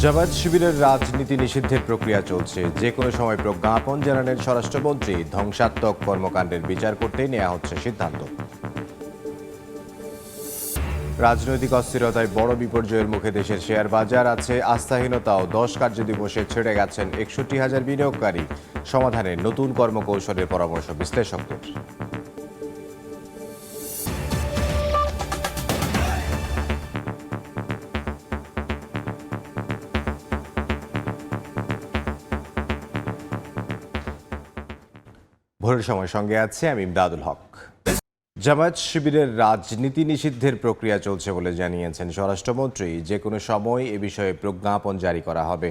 জামায়াত শিবিরের রাজনীতি নিষিদ্ধের প্রক্রিয়া চলছে। যে কোনো সময় প্রজ্ঞাপন জানালেন স্বরাষ্ট্রমন্ত্রী। ধ্বংসাত্মক কর্মকাণ্ডের বিচার করতেই নেওয়া হচ্ছে সিদ্ধান্ত। রাজনৈতিক অস্থিরতায় বড় বিপর্যয়ের মুখে দেশের শেয়ার বাজার। আছে আস্থাহীনতাও। 10 কার্যদিবসে ছেড়ে গেছেন 61,000 বিনিয়োগকারী। সমাধানে নতুন কর্মকৌশলের পরামর্শ বিশ্লেষকদের। ভোরের সময় সঙ্গে আছে আমি ইমদাদুল হক। জামায়াত শিবিরের রাজনীতি নিষিদ্ধের প্রক্রিয়া চলছে বলে জানিয়েছেন স্বরাষ্ট্রমন্ত্রী। যে কোনো সময় এ বিষয়ে প্রজ্ঞাপন জারি করা হবে।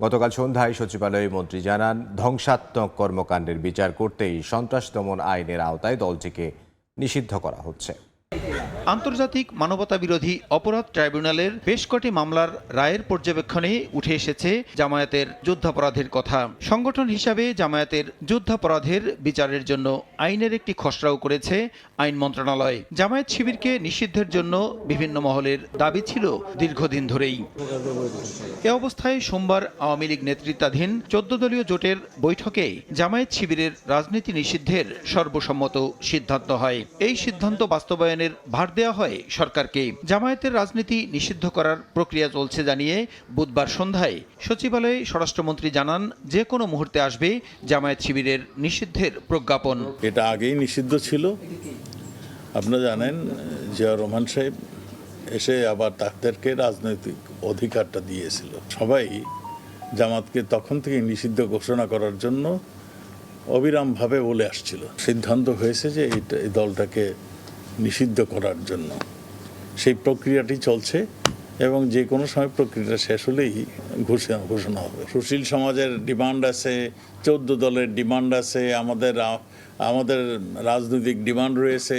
গতকাল সন্ধ্যায় সচিবালয়ে মন্ত্রী জানান, ধ্বংসাত্মক কর্মকাণ্ডের বিচার করতেই সন্ত্রাস দমন আইনের আওতায় দলটিকে নিষিদ্ধ করা হচ্ছে। আন্তর্জাতিক মানবতা বিরোধী অপরাধ ট্রাইব্যুনালের বেশ কটি মামলার রায়ের পর্যবেক্ষণে উঠে এসেছে জামায়াতের যুদ্ধাপরাধের কথা। সংগঠন হিসাবে জামায়াতের যুদ্ধাপরাধের বিচারের জন্য আইনের একটি খসড়াও করেছে আইন মন্ত্রণালয়। জামায়াত শিবিরকে নিষিদ্ধের জন্য বিভিন্ন মহলের দাবি ছিল দীর্ঘদিন ধরেই। এ অবস্থায় সোমবার আওয়ামী লীগ নেতৃত্বাধীন 14 দলীয় জোটের বৈঠকে জামায়াত শিবিরের রাজনীতি নিষিদ্ধের সর্বসম্মত সিদ্ধান্ত হয়। এই সিদ্ধান্ত বাস্তবায়নের ভার দেওয়া হয় সরকারকে। জামায়াতের রাজনীতি নিষিদ্ধ করার প্রক্রিয়া চলছে জানিয়ে বুধবার সন্ধ্যায় সচিবালয়ে স্বরাষ্ট্রমন্ত্রী জানান, যে কোনো মুহূর্তে আসবে জামায়াত শিবিরের নিষিদ্ধের প্রজ্ঞাপন। এটা আগেই নিষিদ্ধ ছিল। আপনারা জানেন, জিয়া রহমান সাহেব এসে আবার তাদেরকে রাজনৈতিক অধিকারটা দিয়েছিল। সবাই জামাতকে তখন থেকে নিষিদ্ধ ঘোষণা করার জন্য অবিরামভাবে বলে আসছিল। সিদ্ধান্ত হয়েছে যে এই দলটাকে নিষিদ্ধ করার জন্য। সেই প্রক্রিয়াটি চলছে এবং যে কোনো সময় প্রক্রিয়াটা শেষ হলেই ঘোষণা হবে। সুশীল সমাজের ডিমান্ড আছে, 14 দলের ডিমান্ড আছে, আমাদের রাজনৈতিক ডিমান্ড রয়েছে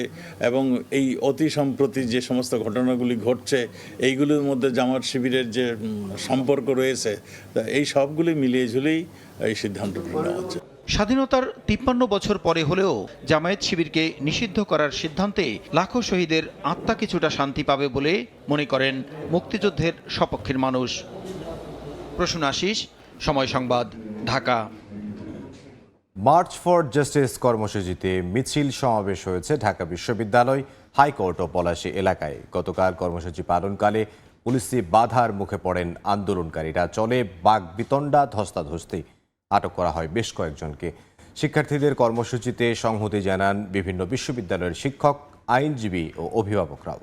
এবং এই অতি সম্প্রতি যে সমস্ত ঘটনাগুলি ঘটছে এইগুলোর মধ্যে জামায়াত শিবিরের যে সম্পর্ক রয়েছে, এই সবগুলি মিলিয়ে ঝুলেই এই সিদ্ধান্তটি নেওয়া হচ্ছে। স্বাধীনতার 53 বছর পরে হলেও জামায়াত শিবিরকে নিষিদ্ধ করার সিদ্ধান্তে লাখো শহীদের আত্মা কিছুটা শান্তি পাবে বলে মনে করেন মুক্তিযুদ্ধের সপক্ষের মানুষ। প্রসূন আশিস, সময় সংবাদ, ঢাকা। মার্চ ফর জাস্টিস কর্মসূচিতে মিছিল সমাবেশ হয়েছে ঢাকা বিশ্ববিদ্যালয়, হাইকোর্ট ও পলাশী এলাকায়। গতকাল কর্মসূচি পালনকালে পুলিশি বাধার মুখে পড়েন আন্দোলনকারীরা। চলে বাকবিতণ্ডা, ধস্তাধস্তি। আটক করা হয় বেশ কয়েকজনকে। শিক্ষার্থীদের কর্মসূচিতে সংহতি জানান বিভিন্ন বিশ্ববিদ্যালয়ের শিক্ষক, আইনজীবী ও অভিভাবকরাও।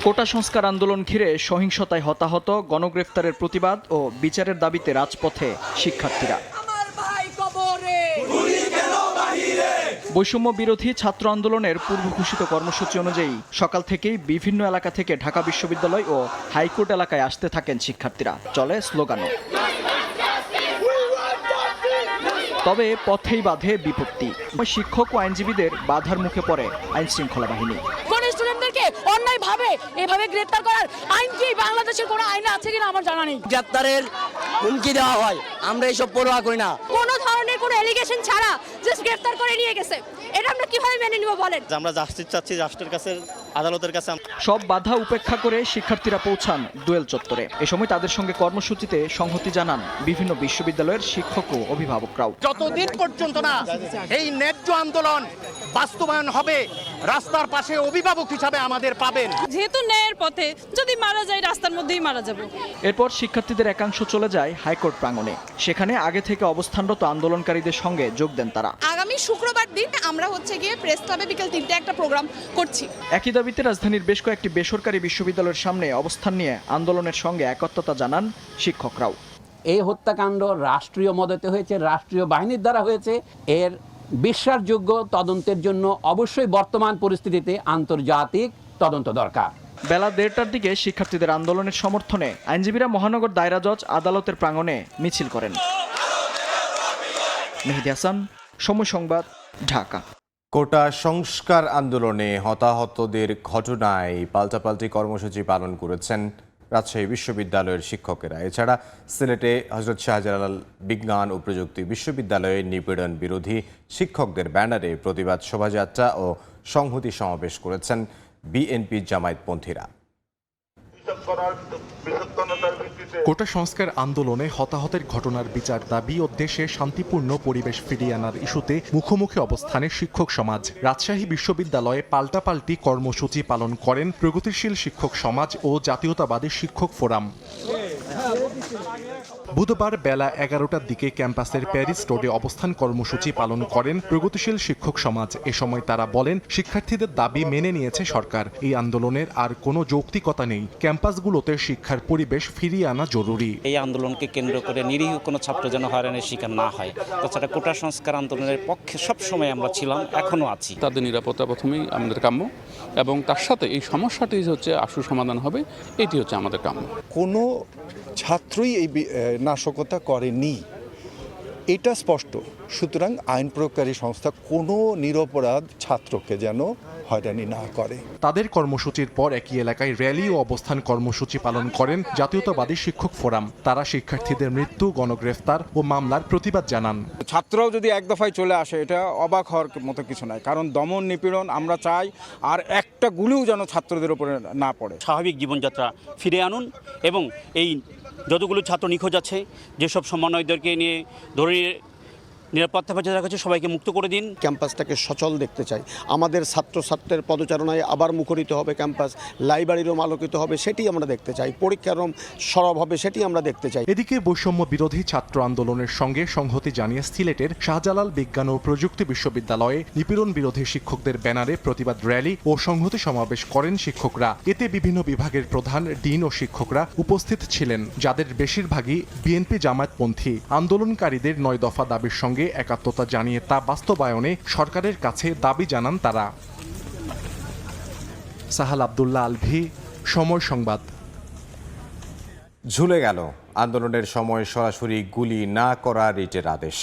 কোটা সংস্কার আন্দোলন ঘিরে সহিংসতায় হতাহত, গণগ্রেফতারের প্রতিবাদ ও বিচারের দাবিতে রাজপথে শিক্ষার্থীরা। বৈষম্য বিরোধী ছাত্র আন্দোলনের পূর্ব ঘোষিত কর্মসূচি অনুযায়ী সকাল থেকেই বিভিন্ন এলাকা থেকে ঢাকা বিশ্ববিদ্যালয় ও হাইকোর্ট এলাকায় আসতে থাকেন শিক্ষার্থীরা। চলে স্লোগানও। তবে পথেই বাধে বিপত্তি। শিক্ষক ও আইনজীবীদের বাধার মুখে পড়ে আইন শৃঙ্খলা বাহিনী। স্টুডেন্টদেরকে অন্যায়ভাবে এভাবে গ্রেফতার করার আইন কি বাংলাদেশের কোনো আইনে আছে কিনা আমার জানা নেই। গ্রেফতারের হুমকি দেওয়া হয়, আমরা এসব পরোয়া করি না। কোনো ধরনের কোনো এলিগেশন ছাড়া জাস্ট গ্রেফতার করে নিয়ে গেছে, এটা আমরা কিভাবে মেনে নিব বলেন? আমরা জাস্টিস চাচ্ছি, রাষ্ট্রের কাছে, আদালতের কাছে। সব বাধা উপেক্ষা করে শিক্ষার্থীরা পৌঁছান দোয়েল চত্বরে। এ সময় তাদের সঙ্গে কর্মসূচিতে সংহতি জানান বিভিন্ন বিশ্ববিদ্যালয়ের শিক্ষক ও অভিভাবকরাও। যতদিন পর্যন্ত না এই ন্যায্য আন্দোলন বাস্তবায়ন হবে, রাস্তার পাশে অভিভাবক হিসাবে আমাদের পাবেন। যেহেতু ন্যায়ের পথে, যদি মারা যায় রাস্তার মধ্যেই মারা যাব। এরপর শিক্ষার্থীদের একাংশ চলে যায় হাইকোর্ট প্রাঙ্গণে। সেখানে আগে থেকে অবস্থানরত আন্দোলনকারীদের সঙ্গে যোগ দেন তারা। আগামী শুক্রবার দিন আমরা গিয়ে প্রেস ক্লাবে বিকেল 3টে একটা প্রোগ্রাম করছি। একই দাবিতে রাজধানীর বেশ কয়েকটি বেসরকারি বিশ্ববিদ্যালয়ের সামনে অবস্থান নিয়ে আন্দোলনের সঙ্গে একত্রতা জানান শিক্ষকরাও। এই হত্যাকাণ্ড রাষ্ট্রীয় মদতে হয়েছে, রাষ্ট্রীয় বাহিনীর দ্বারা হয়েছে। এর বিশ্বাসযোগ্য তদন্তের জন্য অবশ্যই বর্তমান পরিস্থিতিতে আন্তর্জাতিক তদন্ত দরকার। বেলা 1:30টার দিকে শিক্ষার্থীদের আন্দোলনের সমর্থনে আইনজীবীরা মহানগর দায়রা জজ আদালতের প্রাঙ্গণে মিছিল করেন। মেহেদী হাসান, সময় সংবাদ, ঢাকা। কোটা সংস্কার আন্দোলনে হতাহতদের ঘটনায় পাল্টাপাল্টি কর্মসূচি পালন করেছেন রাজশাহী বিশ্ববিদ্যালয়ের শিক্ষকেরা। এছাড়া সিলেটে হযরত শাহজালাল বিজ্ঞান ও প্রযুক্তি বিশ্ববিদ্যালয়ে নিপীড়ন বিরোধী শিক্ষকদের ব্যানারে প্রতিবাদ শোভাযাত্রা ও সংহতি সমাবেশ করেছেন বিএনপি জামায়াতপন্থীরা। কোটা সংস্কার আন্দোলনে হতাহতের ঘটনার বিচার দাবি ও দেশে শান্তিপূর্ণ পরিবেশ ফিরিয়ে আনার ইস্যুতে মুখোমুখি অবস্থানে শিক্ষক সমাজ। রাজশাহী বিশ্ববিদ্যালয়ে পাল্টাপাল্টি কর্মসূচি পালন করেন প্রগতিশীল শিক্ষক সমাজ ও জাতীয়তাবাদী শিক্ষক ফোরাম। বুধবার বেলা 11টার দিকে ক্যাম্পাসের প্যারিস রোডে অবস্থান কর্মসূচি পালন করেন প্রগতিশীল শিক্ষক সমাজ। এ সময় তারা বলেন, শিক্ষার্থীদের দাবি মেনে নিয়েছে সরকার। এই আন্দোলনের আর কোনো যৌক্তিকতা নেই। ক্যাম্পাসগুলোতে শিক্ষার পরিবেশ ফিরিয়ে আনা জরুরি। এই আন্দোলনকে কেন্দ্র করে নিরীহ কোনো ছাত্র যেন হয়রানির শিকার না হয়। তাছাড়া কোটা সংস্কার আন্দোলনের পক্ষে সবসময় আমরা ছিলাম, এখনো আছি। তাদের নিরাপত্তা প্রথমেই আমাদের কাম্য, এবং তার সাথে এই সমস্যাটি হচ্ছে আশু সমাধান হবে, এটি হচ্ছে আমাদের কাম্য। কোনো ছাত্রই এই নাশকতা করেনি, এটা স্পষ্ট। সুতরাং আইন প্রয়োগকারী সংস্থা কোনো নিরপরাধ ছাত্রকে যেন হয়রানি না করে। তাদের কর্মসূচির পর একই এলাকায় র্যালি ও অবস্থান কর্মসূচি পালন করেন জাতীয়তাবাদী শিক্ষক ফোরাম। তারা শিক্ষার্থীদের মৃত্যু, গণগ্রেফতার ও মামলার প্রতিবাদ জানান। ছাত্ররাও যদি এক দফায় চলে আসে, এটা অবাক হওয়ার মতো কিছু নয়, কারণ দমন নিপীড়ন আমরা চাই, আর একটা গুলিও যেন ছাত্রদের উপরে না পড়ে। স্বাভাবিক জীবনযাত্রা ফিরে আনুন এবং এই যতগুলো ছাত্র নিখোঁজ আছে, যেসব সমন্বয়দেরকে নিয়ে ধরে নিরাপত্তা বজায় রাখা হচ্ছে, সবাইকে মুক্ত করে দিন। ক্যাম্পাসটাকে সচল দেখতে চাই। আমাদের ছাত্রছাত্রের পদচারণায় আবার মুখরিত হবে ক্যাম্পাস, লাইব্রেরিরও আলোকিত হবে, সেটি আমরা দেখতে চাই। পরীক্ষার সরব হবে, সেটি আমরা দেখতে চাই। এদিকে বৈষম্য বিরোধী ছাত্র আন্দোলনের সঙ্গে সংহতি জানিয়ে সিলেটের শাহজালাল বিজ্ঞান ও প্রযুক্তি বিশ্ববিদ্যালয়ে নিপীড়ন বিরোধী শিক্ষকদের ব্যানারে প্রতিবাদ র্যালি ও সংহতি সমাবেশ করেন শিক্ষকরা। এতে বিভিন্ন বিভাগের প্রধান, ডিন ও শিক্ষকরা উপস্থিত ছিলেন, যাদের বেশিরভাগই বিএনপি জামায়াতপন্থী। আন্দোলনকারীদের 9 দফা দাবির সঙ্গে একাত্মতা জানিয়ে তা বাস্তবায়নে সরকারের কাছে দাবি জানান তারা। সাহাল আব্দুল্লাহ আলভি, সময় সংবাদ। ঝুলে গেল আন্দোলনের সময় সরাসরি গুলি না করা রিটের আদেশ।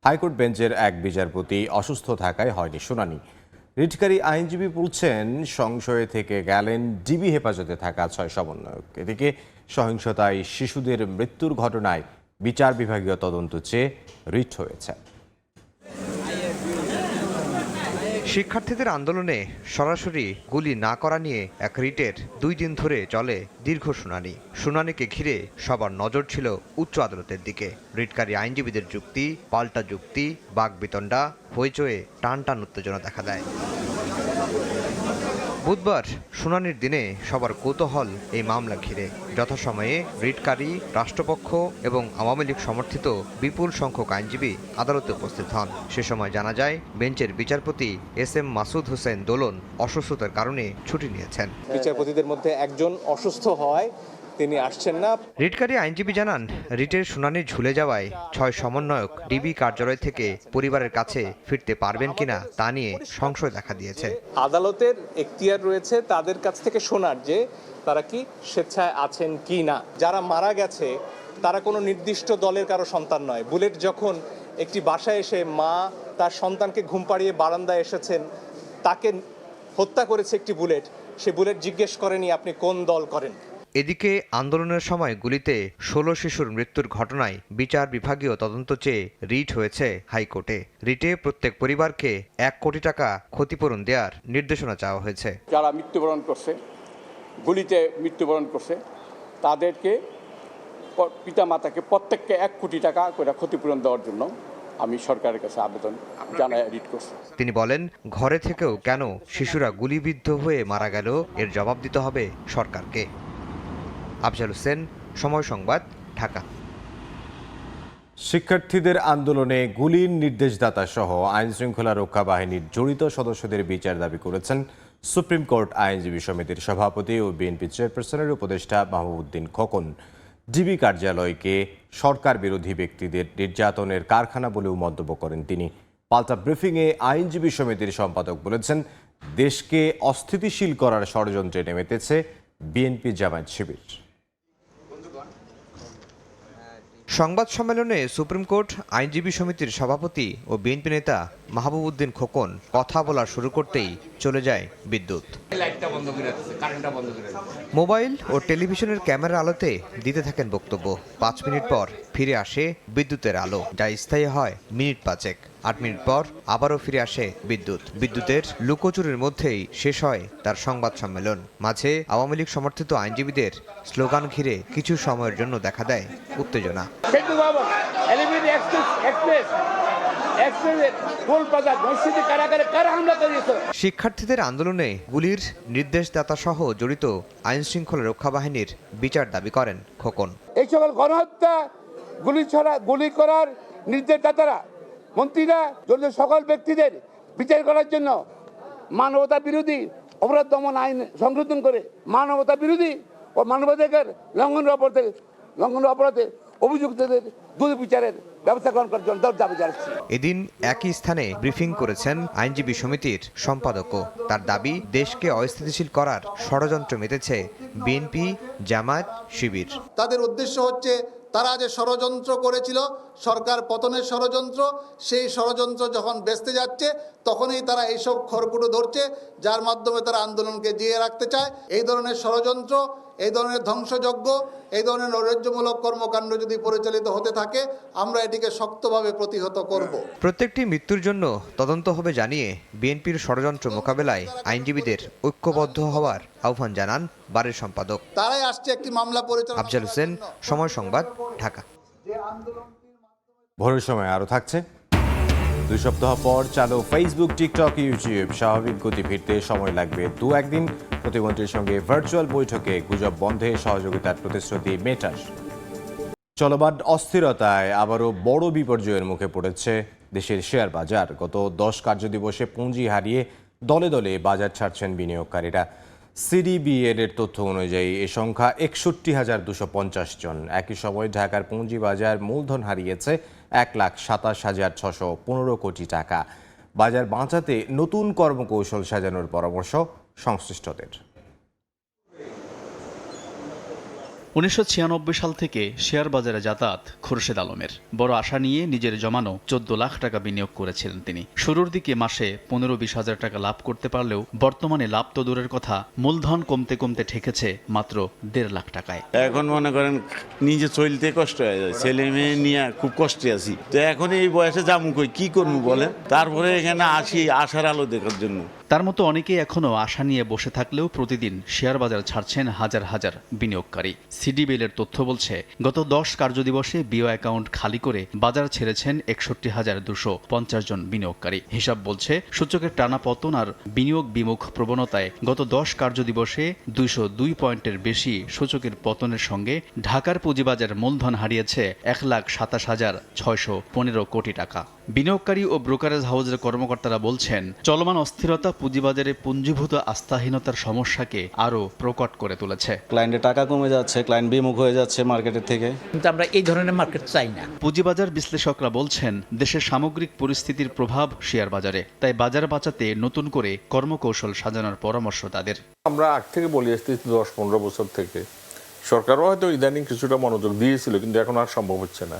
হাইকোর্ট বেঞ্চের এক বিচারপতি অসুস্থ থাকায় হয়নি শুনানি। রিটকারী আইনজীবী বলছেন, সংশয়ে থেকে গেলেন ডিবি হেফাজতে থাকা 6 সমন্বয়ক। এদিকে সহিংসতায় শিশুদের মৃত্যুর ঘটনায় বিচার বিভাগীয় তদন্ত চেয়ে রিট হয়েছে। শিক্ষার্থীদের আন্দোলনে সরাসরি গুলি না করা নিয়ে এক রিটের 2 দিন ধরে চলে দীর্ঘ শুনানি। শুনানিকে ঘিরে সবার নজর ছিল উচ্চ আদালতের দিকে। রিটকারী আইনজীবীদের যুক্তি, পাল্টা যুক্তি, বাকবিতণ্ডা, হইচয়ে টান উত্তেজনা দেখা দেয়। বুধবার শুনানির দিনে সবার কৌতূহল এই মামলা ঘিরে। যথাসময়ে রিটকারী, রাষ্ট্রপক্ষ এবং আওয়ামী লীগ সমর্থিত বিপুল সংখ্যক আইনজীবী আদালতে উপস্থিত হন। সে সময় জানা যায়, বেঞ্চের বিচারপতি SM মাসুদ হোসেন দোলন অসুস্থতার কারণে ছুটি নিয়েছেন। বিচারপতিদের মধ্যে একজন অসুস্থ হয়, তিনি আসছেন না। রিটকারী আইনজীবী জানান, রিটের শুনানি ঝুলে যাওয়ায় 6 সমন্বয়ক ডিবি কার্যালয় থেকে পরিবারের কাছে ফিরতে পারবেন কিনা তা নিয়ে সংশয় দেখা দিয়েছে। আদালতের এখতিয়ার রয়েছে তাদের কাছ থেকে শোনার যে তারা কি স্বেচ্ছায় আছেন কি না। যারা মারা গেছে তারা কোনো নির্দিষ্ট দলের কারো সন্তান নয়। বুলেট যখন একটি বাসায় এসে মা তার সন্তানকে ঘুম পাড়িয়ে বারান্দায় এসেছেন, তাকে হত্যা করেছে একটি বুলেট, সে বুলেট জিজ্ঞেস করেনি আপনি কোন দল করেন। এদিকে আন্দোলনের সময় গুলিতে 16 শিশুর মৃত্যুর ঘটনায় বিচার বিভাগীয় তদন্ত চেয়ে রিট হয়েছে হাইকোর্টে। রিটে প্রত্যেক পরিবারকে 1 কোটি টাকা ক্ষতিপূরণ দেওয়ার নির্দেশনা চাওয়া হয়েছে। যারা মৃত্যুবরণ করছে, গুলিতে মৃত্যুবরণ করছে, তাদেরকে পিতামাতাকে প্রত্যেককে 1 কোটি টাকা করে ক্ষতিপূরণ দেওয়ার জন্য আমি সরকারের কাছে আবেদন জানাই রিট করছি। তিনি বলেন, ঘরে থেকেও কেন শিশুরা গুলিবিদ্ধ হয়ে মারা গেল এর জবাব দিতে হবে সরকারকে। আফজাল হোসেন, সময় সংবাদ, ঢাকা। শিক্ষার্থীদের আন্দোলনে গুলির নির্দেশদাতা সহ আইনশৃঙ্খলা রক্ষা বাহিনীর জড়িত সদস্যদের বিচার দাবি করেছেন সুপ্রিম কোর্ট আইনজীবী সমিতির সভাপতি ও বিএনপি চেয়ারপারসনের উপদেষ্টা মাহবুবউদ্দিন খোকন। ডিবি কার্যালয়কে সরকার বিরোধী ব্যক্তিদের নির্যাতনের কারখানা বলেও মন্তব্য করেন তিনি। পাল্টা ব্রিফিংয়ে আইনজীবী সমিতির সম্পাদক বলেছেন, দেশকে অস্থিতিশীল করার ষড়যন্ত্রে নেমেতেছে বিএনপি জামায়াত শিবির। সংবাদ সম্মেলনে সুপ্রিম কোর্ট আইনজীবী সমিতির সভাপতি ও বিএনপি নেতা মাহবুবউদ্দিন খোকন কথা বলা শুরু করতেই চলে যায় বিদ্যুৎ। মোবাইল ও টেলিভিশনের ক্যামেরা আলোতে দিতে থাকেন বক্তব্য। 5 মিনিট পর ফিরে আসে বিদ্যুতের আলো, যা স্থায়ী হয় মিনিট 5 8 মিনিট পর আবারও ফিরে আসে বিদ্যুতের লুকোচুরির মধ্যেই শেষ হয় তার সংবাদ সম্মেলন। মাঝে আওয়ামী লীগ সমর্থিত আইনজীবীদের স্লোগান ঘিরে কিছু সময়ের জন্য দেখা দেয় উত্তেজনা। শিক্ষার্থীদের আন্দোলনে গুলির নির্দেশদাতা সহ জড়িত আইন শৃঙ্খলা রক্ষা বাহিনীর বিচার দাবি করেন খোকন। এই সকল গণহত্যা, গুলি করার নির্দেশদাতারা, মন্ত্রীরা জড়িত সকল ব্যক্তিদের বিচার করার জন্য মানবতা বিরোধী অপরাধ দমন আইন সংশোধন করে মানবতা বিরোধী ও মানবাধিকার লঙ্ঘন অপরাধে অভিযুক্তদের দ্রুত বিচারের ব্যবস্থা গ্রহণ করার জন্য দাবি জানাচ্ছি। এদিন একই স্থানে ব্রিফিং করেছেন আইনজীবী সমিতির সম্পাদকও। তার দাবি, দেশকে অস্থিতিশীল করার ষড়যন্ত্র মেতেছে বিএনপি, জামায়াত, শিবির। তাদের উদ্দেশ্য হচ্ছে তারা যে ষড়যন্ত্র করেছিল, সরকার পতনের ষড়যন্ত্র, সেই ষড়যন্ত্র যখন বেস্তে যাচ্ছে তখনই তারা এইসব খড়কুটো ধরছে, যার মাধ্যমে তারা আন্দোলনকে জিয়ে রাখতে চায়। এই ধরনের ষড়যন্ত্র, এই ধরনের ধ্বংসযজ্ঞ, এই ধরনের নৈরাজ্যমূলক কর্মকাণ্ড যদি পরিচালিত হতে থাকে, আমরা এটিকে শক্তভাবে প্রতিহত করব। প্রত্যেকটি মৃত্যুর জন্য তদন্ত হবে জানিয়ে বিএনপির ষড়যন্ত্র মোকাবেলায় আইনজীবীদের ঐক্যবদ্ধ হওয়ার আহ্বান জানান বারের সম্পাদক। তারাই আসছে একটি মামলা পরিচালনা। আফজাল হোসেন, সময় সংবাদ, ঢাকা। ভোরের সময় আরও থাকছে। 2 সপ্তাহ পর চালু ফেসবুক, টিকটক, ইউটিউব স্বাভাবিক গতি ফিরতে সময় লাগবে 2-1 দিন। প্রতিমন্ত্রীর সঙ্গে ভার্চুয়াল বৈঠকে গুজব বন্ধে সহযোগিতার প্রতিশ্রুতি মেটার। চলমান অস্থিরতায় আবারও বড় বিপর্যয়ের মুখে পড়েছে দেশের শেয়ার বাজার। গত 10 কার্যদিবসে পুঁজি হারিয়ে দলে দলে বাজার ছাড়ছেন বিনিয়োগকারীরা। সিডিবিএর তথ্য অনুযায়ী এ সংখ্যা 61,250 জন। একই সময় ঢাকার পুঁজি বাজার মূলধন হারিয়েছে 1,27,615 কোটি টাকা। বাজার বাঁচাতে নতুন কর্মকৌশল সাজানোর পরামর্শ সংশ্লিষ্টদের। 1996 সাল থেকে শেয়ার বাজারে যাতায়াত খুরশেদ আলমের। বড় আশা নিয়ে নিজের জমানো 14 লাখ টাকা বিনিয়োগ করেছিলেন তিনি। শুরুর দিকে মাসে 15-20 হাজার টাকা লাভ করতে পারলেও বর্তমানে লাভ তো দূরের কথা, মূলধন কমতে কমতে ঠেকেছে মাত্র 1.5 লাখ টাকায়। এখন মনে করেন নিজে চলতে কষ্ট হয়ে যায়, ছেলে মেয়ে নিয়ে খুব কষ্টে আছি। তো এখন এই বয়সে যাবো কই, কি করবো বলেন? তারপরে এখানে আসি আশার আলো দেখার জন্য। তার মতো অনেকেই এখনও আশা নিয়ে বসে থাকলেও প্রতিদিন শেয়ার বাজার ছাড়ছেন হাজার হাজার বিনিয়োগকারী। সিডিবিএর তথ্য বলছে, গত 10 কার্যদিবসে বিও অ্যাকাউন্ট খালি করে বাজার ছেড়েছেন 61,250 জন বিনিয়োগকারী। হিসাব বলছে, সূচকের টানা পতন আর বিনিয়োগ বিমুখ প্রবণতায় গত 10 কার্যদিবসে 202 পয়েন্টের বেশি সূচকের পতনের সঙ্গে ঢাকার পুঁজিবাজার মূলধন হারিয়েছে 1,27,615 কোটি টাকা। বিনিয়োগকারী ও ব্রোকারেজ হাউসের কর্মকর্তারা বলছেন, চলমান অস্থিরতা পুঁজিবাজারে পুঞ্জীভূত আস্থাহীনতার সমস্যাকে আরও প্রকট করে তুলেছে। ক্লায়েন্টের টাকা কমে যাচ্ছে, ক্লায়েন্ট বিমুখ হয়ে যাচ্ছে মার্কেটের থেকে। কিন্তু আমরা এই ধরনের মার্কেট চাই না। পুঁজিবাজার বিশ্লেষকরা বলছেন, দেশের সামগ্রিক পরিস্থিতির প্রভাব শেয়ার বাজারে, তাই বাজার বাঁচাতে নতুন করে কর্মকৌশল সাজানোর পরামর্শ তাদের। আমরা আগ থেকে বলে আসতেছি 10-15 বছর থেকে, সরকারও হয়তো ইদানিং কিছুটা মনোযোগ দিয়েছিল, কিন্তু এখন আর সম্ভব হচ্ছে না।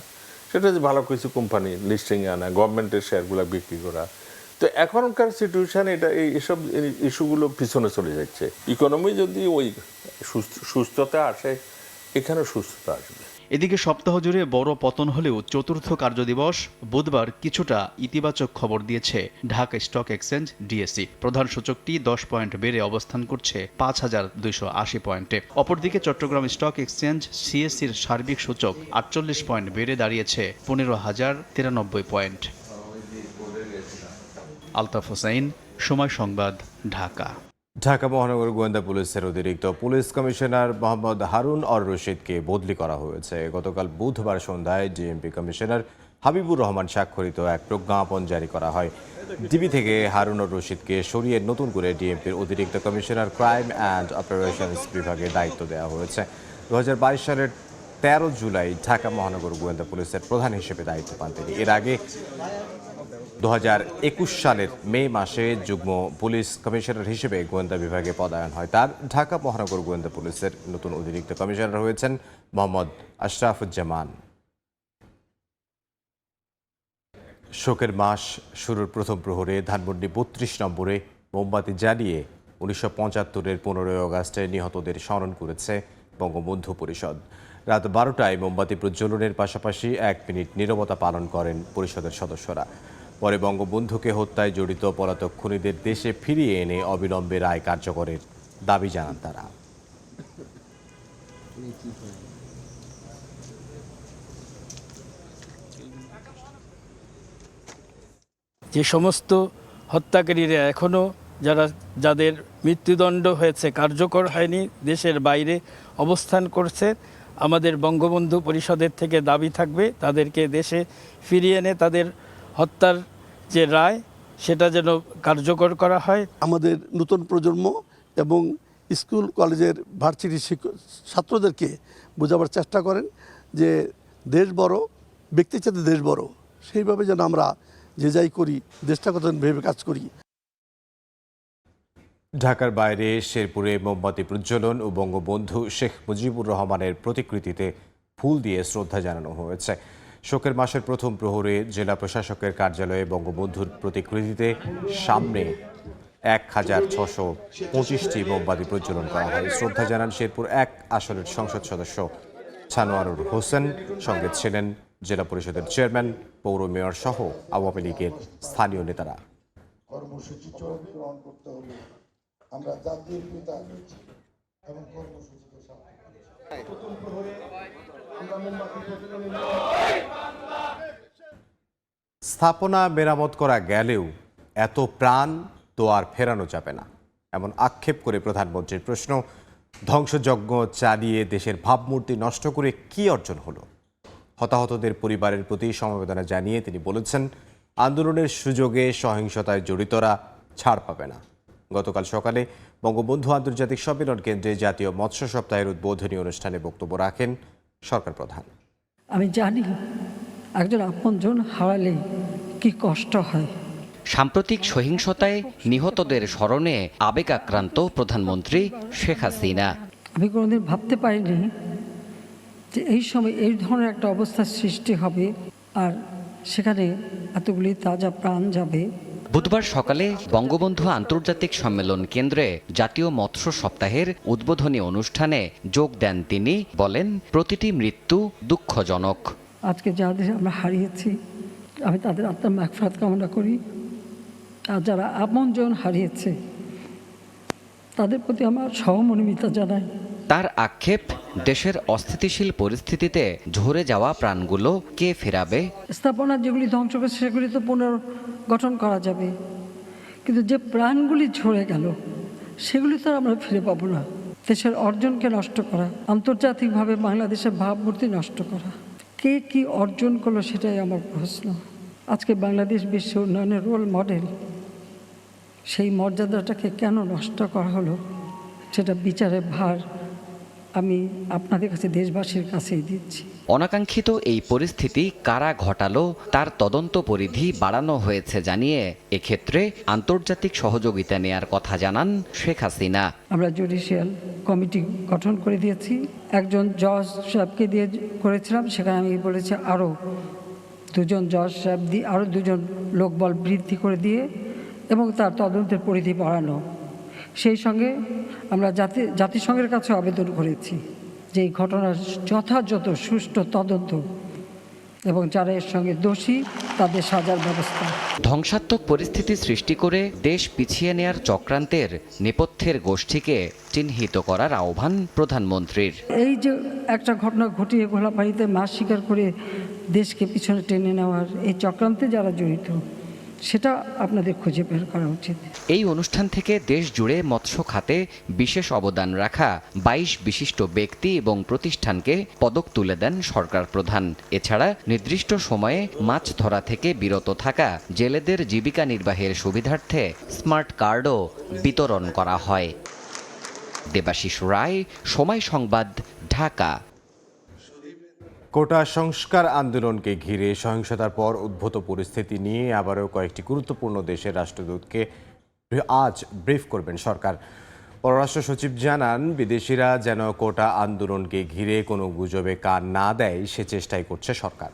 সেটা যে ভালো কিছু কোম্পানি লিস্টিংয়ে আনা, গভর্নমেন্টের শেয়ারগুলো বিক্রি করা। তো এখনকার সিচুয়েশান এটা এইসব ইস্যুগুলো পিছনে চলে যাচ্ছে। ইকোনমি যদি ওই সুস্থতা আসে, এখানে সুস্থতা আসবে। এদিকে সপ্তাহ জুড়ে বড় পতন হলেও চতুর্থ কার্যদিবস বুধবার কিছুটা ইতিবাচক খবর দিয়েছে ঢাকা স্টক এক্সচেঞ্জ ডিএসসি। প্রধান সূচকটি 10 পয়েন্ট বেড়ে অবস্থান করছে 5,280 পয়েন্টে। অপরদিকে চট্টগ্রাম স্টক এক্সচেঞ্জ সিএসসির সার্বিক সূচক 48 পয়েন্ট বেড়ে দাঁড়িয়েছে 15,093 পয়েন্ট। আলতাফ হোসেন, সময় সংবাদ, ঢাকা। ঢাকা মহানগর গোয়েন্দা পুলিশের অতিরিক্ত পুলিশ কমিশনার মোহাম্মদ হারুন অর রশিদকে বদলি করা হয়েছে। গতকাল বুধবার সন্ধ্যায় ডিএমপি কমিশনার হাবিবুর রহমান স্বাক্ষরিত এক প্রজ্ঞাপন জারি করা হয়। ডিবি থেকে হারুন অর রশিদকে সরিয়ে নতুন করে ডিএমপির অতিরিক্ত কমিশনার ক্রাইম অ্যান্ড অপারেশনস বিভাগে দায়িত্ব দেওয়া হয়েছে। 2022 সালের 13 জুলাই ঢাকা মহানগর গোয়েন্দা পুলিশের প্রধান হিসেবে দায়িত্ব পান তিনি। এর আগে 2021 সালের মে মাসে যুগ্ম পুলিশ কমিশনার হিসেবে গোয়েন্দা বিভাগে পদায়ন হয় তার। ঢাকা মহানগর গোয়েন্দা পুলিশের নতুন অতিরিক্ত কমিশনার হয়েছেন মোহাম্মদ আশরাফুজ্জামান। শোকের মাস শুরুর প্রথম প্রহরে ধানমন্ডি 32 নম্বরে মোমবাতি জ্বালিয়ে 1975-এর 15 আগস্টে নিহতদের স্মরণ করেছে বঙ্গবন্ধু পরিষদ। রাত 12টায় মোমবাতি প্রজ্বলনের পাশাপাশি 1 মিনিট নীরবতা পালন করেন পরিষদের সদস্যরা। পরে বঙ্গবন্ধুকে হত্যায় জড়িত পলাতক খুনিদের দেশে ফিরিয়ে এনে অবিলম্বে রায় কার্যকরের দাবি জানান তারা। যে সমস্ত হত্যাকারীরা এখনও যাদের মৃত্যুদণ্ড হয়েছে কার্যকর হয়নি, দেশের বাইরে অবস্থান করছে, আমাদের বঙ্গবন্ধু পরিষদের থেকে দাবি থাকবে তাদেরকে দেশে ফিরিয়ে এনে তাদের হত্যার যে রায় সেটা যেন কার্যকর করা হয়। আমাদের নতুন প্রজন্ম এবং স্কুল কলেজের ভার্সিটি ছাত্রদেরকে বোঝাবার চেষ্টা করেন যে দেশ বড়, ব্যক্তির সাথে দেশ বড়, সেইভাবে যেন আমরা যে যাই করি দেশটা কত ভেবে কাজ করি। ঢাকার বাইরে শেরপুরে মোমবাতি প্রজ্বলন ও বঙ্গবন্ধু শেখ মুজিবুর রহমানের প্রতিকৃতিতে ফুল দিয়ে শ্রদ্ধা জানানো হয়েছে। শোকের মাসের প্রথম প্রহরে জেলা প্রশাসকের কার্যালয়ে বঙ্গবন্ধুর প্রতিকৃতিতে সামনে 1625টি মোমবাতি প্রজ্বলন করা হয়। শ্রদ্ধা জানান শেরপুর 1 আসনের সংসদ সদস্য ছানোয়ারুল হোসেন। সঙ্গে ছিলেন জেলা পরিষদের চেয়ারম্যান, পৌর মেয়র সহ আওয়ামী লীগের স্থানীয় নেতারা। কর্মসূচি গ্রহণ করতে হলে আমরা জাতির পিতা এবং কর্মসূচিকে স্থাপনা মেরামত করা গেলেও এত প্রাণ তো আর ফেরানো যাবে না, এমন আক্ষেপ করে প্রধানমন্ত্রীর প্রশ্ন, ধ্বংসযজ্ঞ চালিয়ে দেশের ভাবমূর্তি নষ্ট করে কি অর্জন হলো? হতাহতদের পরিবারের প্রতি সমবেদনা জানিয়ে তিনি বলেছেন, আন্দোলনের সুযোগে সহিংসতায় জড়িতরা ছাড় পাবে না। গতকাল সকালে বঙ্গবন্ধু আন্তর্জাতিক সম্মেলন কেন্দ্রে জাতীয় মৎস্য সপ্তাহের উদ্বোধনী অনুষ্ঠানে বক্তব্য রাখেন সরকার প্রধান। আমি জানি একজন আপনজন হারালে কি কষ্ট হয়। সাম্প্রতিক সহিংসতায় নিহতদের স্মরণে আবেগাক্রান্ত প্রধানমন্ত্রী শেখ হাসিনা। আমি কোনোদিন ভাবতে পারিনি যে এই সময় এই ধরনের একটা অবস্থার সৃষ্টি হবে আর সেখানে এতগুলি তাজা প্রাণ যাবে। বুধবার সকালে বঙ্গবন্ধু আন্তর্জাতিক সম্মেলন কেন্দ্রে জাতীয় মৎস্য সপ্তাহের উদ্বোধনী অনুষ্ঠানে যোগ দেন তিনি। বলেন, প্রতিটি মৃত্যু দুঃখজনক। আজকে যাদের আমরা হারিয়েছি আমি তাদের আত্মার মাগফিরাত কামনা করি, আর যারা আপনজন হারিয়েছে তাদের প্রতি আমার সহমর্মিতা জানাই। তার আক্ষেপ, দেশের অস্থিতিশীল পরিস্থিতিতে ঝরে যাওয়া প্রাণগুলো কে ফেরাবে? স্থাপনা যেগুলি ধ্বংস করেছে সেগুলি তো পুনর্গঠন করা যাবে, কিন্তু যে প্রাণগুলি ঝরে গেল সেগুলি তো আমরা ফিরে পাবো না। দেশের অর্জনকে নষ্ট করা, আন্তর্জাতিকভাবে বাংলাদেশের ভাবমূর্তি নষ্ট করা, কে কি অর্জন করলো সেটাই আমার প্রশ্ন। আজকে বাংলাদেশ বিশ্ব উন্নয়নের রোল মডেল, সেই মর্যাদাটাকে কেন নষ্ট করা হলো সেটা বিচারের ভার আমি আপনাদের কাছে, দেশবাসীর কাছেই দিচ্ছি। অনাকাঙ্ক্ষিত এই পরিস্থিতি কারা ঘটালো তার তদন্ত পরিধি বাড়ানো হয়েছে জানিয়ে এক্ষেত্রে আন্তর্জাতিক সহযোগিতা নেয়ার কথা জানান শেখ হাসিনা। আমরা জুডিশিয়াল কমিটি গঠন করে দিয়েছি, একজন জজ সাহেবকে দিয়ে করেছিলাম, সেখানে আমি বলেছি আরও 2জন জজ সাহেব দিয়ে আরও 2জন লোকবল বৃদ্ধি করে দিয়ে এবং তার তদন্তের পরিধি বাড়ানো। সেই সঙ্গে আমরা জাতিসংঘের কাছে আবেদন করেছি যে এই ঘটনার যথাযথ সুষ্ঠু তদন্ত এবং যারা এর সঙ্গে দোষী তাদের সাজার ব্যবস্থা। ধ্বংসাত্মক পরিস্থিতি সৃষ্টি করে দেশ পিছিয়ে নেয়ার চক্রান্তের নেপথ্যের গোষ্ঠীকে চিহ্নিত করার আহ্বান প্রধানমন্ত্রীর। এই যে একটা ঘটনা ঘটিয়ে ঘোলাপানিতে মাছ শিকার করে দেশকে পিছনে টেনে নেওয়ার এই চক্রান্তে যারা জড়িত সেটা আপনাদের খুঁজে বের করা উচিত। এই অনুষ্ঠান থেকে দেশ জুড়ে মৎস্য খাতে বিশেষ অবদান রাখা 22 বিশিষ্ট ব্যক্তি এবং প্রতিষ্ঠানকে পদক তুলে দেন সরকার প্রধান। এছাড়া নির্দিষ্ট সময়ে মাছ ধরা থেকে বিরত থাকা জেলেদের জীবিকা নির্বাহের সুবিধার্থে স্মার্ট কার্ডও বিতরণ করা হয়। দেবাশিস রায়, সময় সংবাদ, ঢাকা। কোটা সংস্কার আন্দোলনকে ঘিরে সহিংসতার পর উদ্ভূত পরিস্থিতি নিয়ে আবারও কয়েকটি গুরুত্বপূর্ণ দেশের রাষ্ট্রদূতকে আজ ব্রিফ করবেন সরকার। পররাষ্ট্র সচিব জানান, বিদেশিরা যেন কোটা আন্দোলনকে ঘিরে কোনো গুজবে কান না দেয় সে চেষ্টাই করছে সরকার।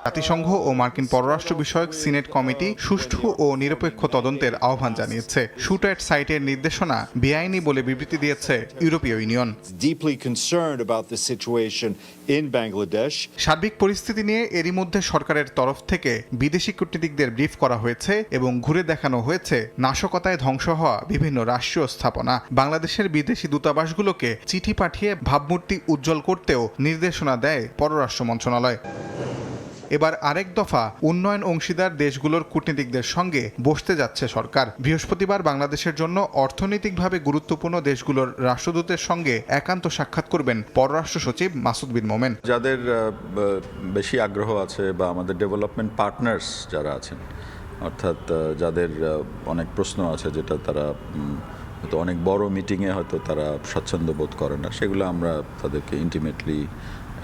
জাতিসংঘ ও মার্কিন পররাষ্ট্র বিষয়ক সিনেট কমিটি সুষ্ঠু ও নিরপেক্ষ তদন্তের আহ্বান জানিয়েছে। শুট অ্যাট সাইটের নির্দেশনা বেআইনি বলে বিবৃতি দিয়েছে ইউরোপীয় union. Deeply concerned about the situation in Bangladesh. সার্বিক পরিস্থিতি নিয়ে এরই মধ্যে সরকারের তরফ থেকে বিদেশি কূটনীতিকদের ব্রিফ করা হয়েছে এবং ঘুরে দেখানো হয়েছে নাশকতায় ধ্বংস হওয়া বিভিন্ন রাষ্ট্রীয় স্থাপনা। বাংলাদেশের বিদেশি দূতাবাসগুলোকে চিঠি পাঠিয়ে ভাবমূর্তি উজ্জ্বল করতেও নির্দেশনা দেয় পররাষ্ট্র মন্ত্রণালয়। এবার আরেক দফা উন্নয়ন অংশীদার দেশগুলোর কূটনীতিকদের সঙ্গে বসতে যাচ্ছে সরকার। বৃহস্পতিবার বাংলাদেশের জন্য অর্থনৈতিকভাবে গুরুত্বপূর্ণ দেশগুলোর রাষ্ট্রদূতের সঙ্গে একান্ত সাক্ষাৎ করবেন পররাষ্ট্র সচিব মাসুদ বিন মোমেন। যাদের বেশি আগ্রহ আছে বা আমাদের ডেভেলপমেন্ট পার্টনার্স যারা আছেন, অর্থাৎ যাদের অনেক প্রশ্ন আছে যেটা তারা হয়তো অনেক বড় মিটিংয়ে হয়তো তারা স্বাচ্ছন্দ্য বোধ করে না, সেগুলো আমরা তাদেরকে ইন্টিমেটলি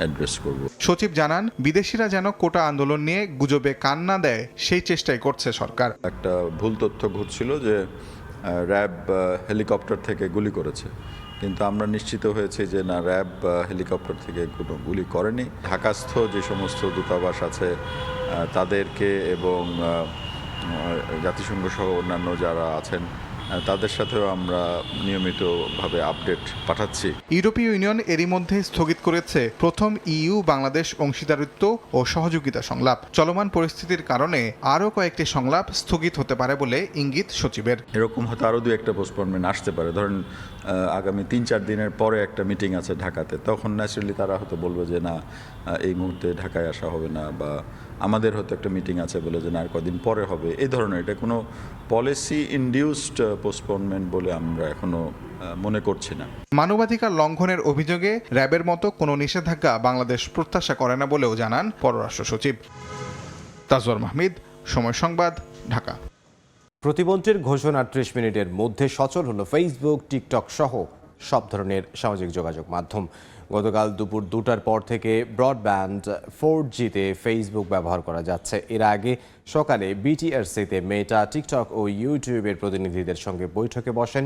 অ্যাড্রেস করব। সচিব জানান, বিদেশিরা যেন কোটা আন্দোলন নিয়ে গুজবে কান না দেয় সেই চেষ্টাই করছে সরকার। একটা ভুল তথ্য ঘুরছিল যে র্যাব হেলিকপ্টার থেকে গুলি করেছে, কিন্তু আমরা নিশ্চিত হয়েছি যে না, র্যাব হেলিকপ্টার থেকে কোনো গুলি করেনি। ঢাকাস্থ যে সমস্ত দূতাবাস আছে তাদেরকে এবং জাতিসংঘ সহ অন্যান্য যারা আছেন তাদের সাথেও আমরা নিয়মিতভাবে আপডেট পাঠাচ্ছি। ইউরোপীয় ইউনিয়ন এরই মধ্যে স্থগিত করেছে প্রথম ইইউ বাংলাদেশ অংশীদারিত্ব ও সহযোগিতা সংলাপ। চলমান পরিস্থিতির কারণে আরও কয়েকটি সংলাপ স্থগিত হতে পারে বলে ইঙ্গিত সচিবের। এরকম হয়তো আরও দু একটা পোস্টপোনমেন্ট আসতে পারে। ধরেন আগামী 3-4 দিনের পরে একটা মিটিং আছে ঢাকাতে, তখন ন্যাচারালি তারা হয়তো বলবে যে না, এই মুহূর্তে ঢাকায় আসা হবে না, বা আমাদের হয়তো একটা মিটিং আছে বলে যে না, আর কদিন পরে হবে। এই ধরনের এটা কোনো পলিসি ইনডিউসড পোস্টপোনমেন্ট বলে আমরা এখনো মনে করছি না। মানবাধিকার লঙ্ঘনের অভিযোগে র্যাবের মতো কোনো নিষেধাজ্ঞা বাংলাদেশ প্রত্যাশা করে না বলেও জানান পররাষ্ট্র সচিব। তাজওয়ার মাহমিদ, সময় সংবাদ, ঢাকা। প্রতিমন্ত্রীর ঘোষণা 30 মিনিটের মধ্যে সচল হলো ফেসবুক, টিকটক সহ সব ধরনের সামাজিক যোগাযোগ মাধ্যম। গতকাল দুপুর 2টার পর থেকে ব্রডব্যান্ড 4Gতে ফেসবুক ব্যবহার করা যাচ্ছে। এর আগে সকালে বিটিআরসিতে মেটা, টিকটক ও ইউটিউবের প্রতিনিধিদের সঙ্গে বৈঠকে বসেন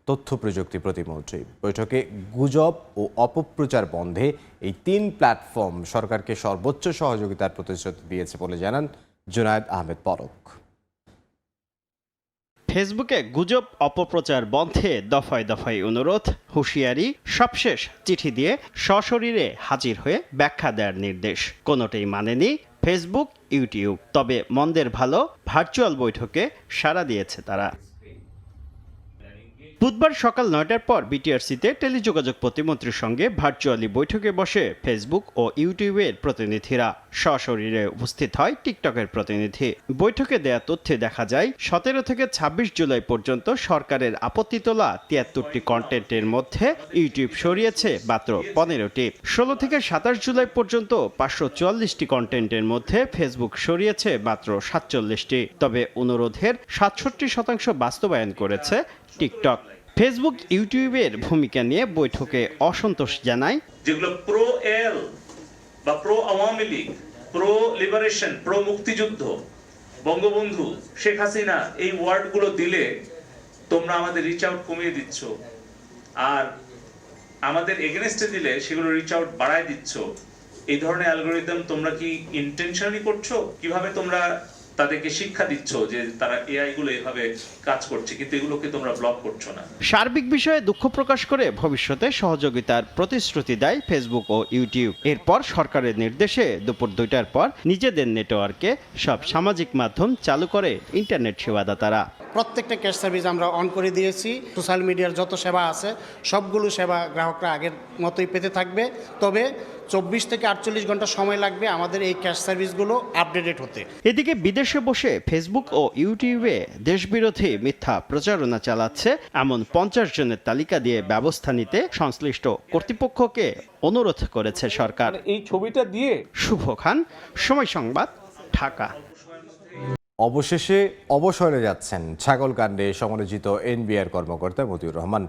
তথ্য প্রযুক্তি প্রতিমন্ত্রী। বৈঠকে গুজব ও অপপ্রচার বন্ধে এই 3 প্ল্যাটফর্ম সরকারকে সর্বোচ্চ সহযোগিতার প্রতিশ্রুতি দিয়েছে বলে জানান জুনায়েদ আহমেদ পরক। ফেসবুকে গুজব অপপ্রচার বন্ধে দফায় দফায় অনুরোধ, হুঁশিয়ারি, সবশেষ চিঠি দিয়ে সশরীরে হাজির হয়ে ব্যাখ্যা দেওয়ার নির্দেশ। কোনোটাই মানেনি ফেসবুক, ইউটিউব। তবে মন্দের ভালো ভার্চুয়াল বৈঠকে সাড়া দিয়েছে তারা। বুধবার সকাল 9টার পর বিটিআরসিতে টেলিযোগাযোগ প্রতিমন্ত্রীর সঙ্গে ভার্চুয়ালি বৈঠকে বসে ফেসবুক ও ইউটিউবের প্রতিনিধিরা। সশরীরে উপস্থিত হয় টিকটকের প্রতিনিধি। বৈঠকে দেয়া তথ্যে দেখা যায় 17 থেকে 26 জুলাই পর্যন্ত সরকারের আপত্তি তোলা 73টি কন্টেন্টের মধ্যে ইউটিউব সরিয়েছে মাত্র 15টি। 16 থেকে 27 জুলাই পর্যন্ত 544টি কন্টেন্টের মধ্যে ফেসবুক সরিয়েছে মাত্র 47টি। তবে অনুরোধের 67% বাস্তবায়ন করেছে টিকটক। ফেসবুক, ইউটিউবের ভূমিকা নিয়ে বৈঠকে অসন্তোষ জানায় যেগুলো প্রো এল বা pro Awami League, pro liberation, pro মুক্তিযুদ্ধ, বঙ্গবন্ধু, শেখ হাসিনা, এই ওয়ার্ডগুলো দিলে তোমরা আমাদের রিচ আউট কমিয়ে দিচ্ছ, আর আমাদের এগেনস্টে দিলে সেগুলো রিচ আউট বাড়ায় দিচ্ছ। এই ধরনের অ্যালগোরিদম তোমরা কি ইন্টেনশনালি করছো? কিভাবে তোমরা তাদেরকে শিক্ষা দিচ্ছ যে তারা এআই গুলো এভাবে কাজ করছে, কিন্তু এগুলোকে তোমরা ব্লক করছো না? সার্বিক বিষয়ে দুঃখ প্রকাশ করে ভবিষ্যতে সহযোগিতার প্রতিশ্রুতি দেয় ফেসবুক ও ইউটিউব। এরপর সরকারের নির্দেশে দুপুর 2টার পর নিজেদের নেটওয়ার্কে সব সামাজিক মাধ্যম চালু করে ইন্টারনেট সেবাদাতারা। প্রত্যেকটা ক্যাশ সার্ভিস আমরা অন করে দিয়েছি। সোশ্যাল মিডিয়ার যত সেবা আছে সবগুলো সেবা গ্রাহকরা আগের মতোই পেতে থাকবে। তবে 24 থেকে 48 ঘন্টা সময় লাগবে আমাদের এই ক্যাশ সার্ভিসগুলো আপডেটেড হতে। এদিকে বিদেশে বসে ফেসবুক ও ইউটিউবে দেশবিরোধী মিথ্যা প্রচারণা চালাচ্ছে এমন 50 জনের তালিকা দিয়ে ব্যবস্থা নিতে সংশ্লিষ্ট কর্তৃপক্ষকে অনুরোধ করেছে সরকার। এই ছবিটা দিয়ে শুভ খান, সময় সংবাদ, ঢাকা। অবশেষে অবসরে যাচ্ছেন ছাগলকাণ্ডে সমালোচিত এনবিআর কর্মকর্তা মতিউর রহমান।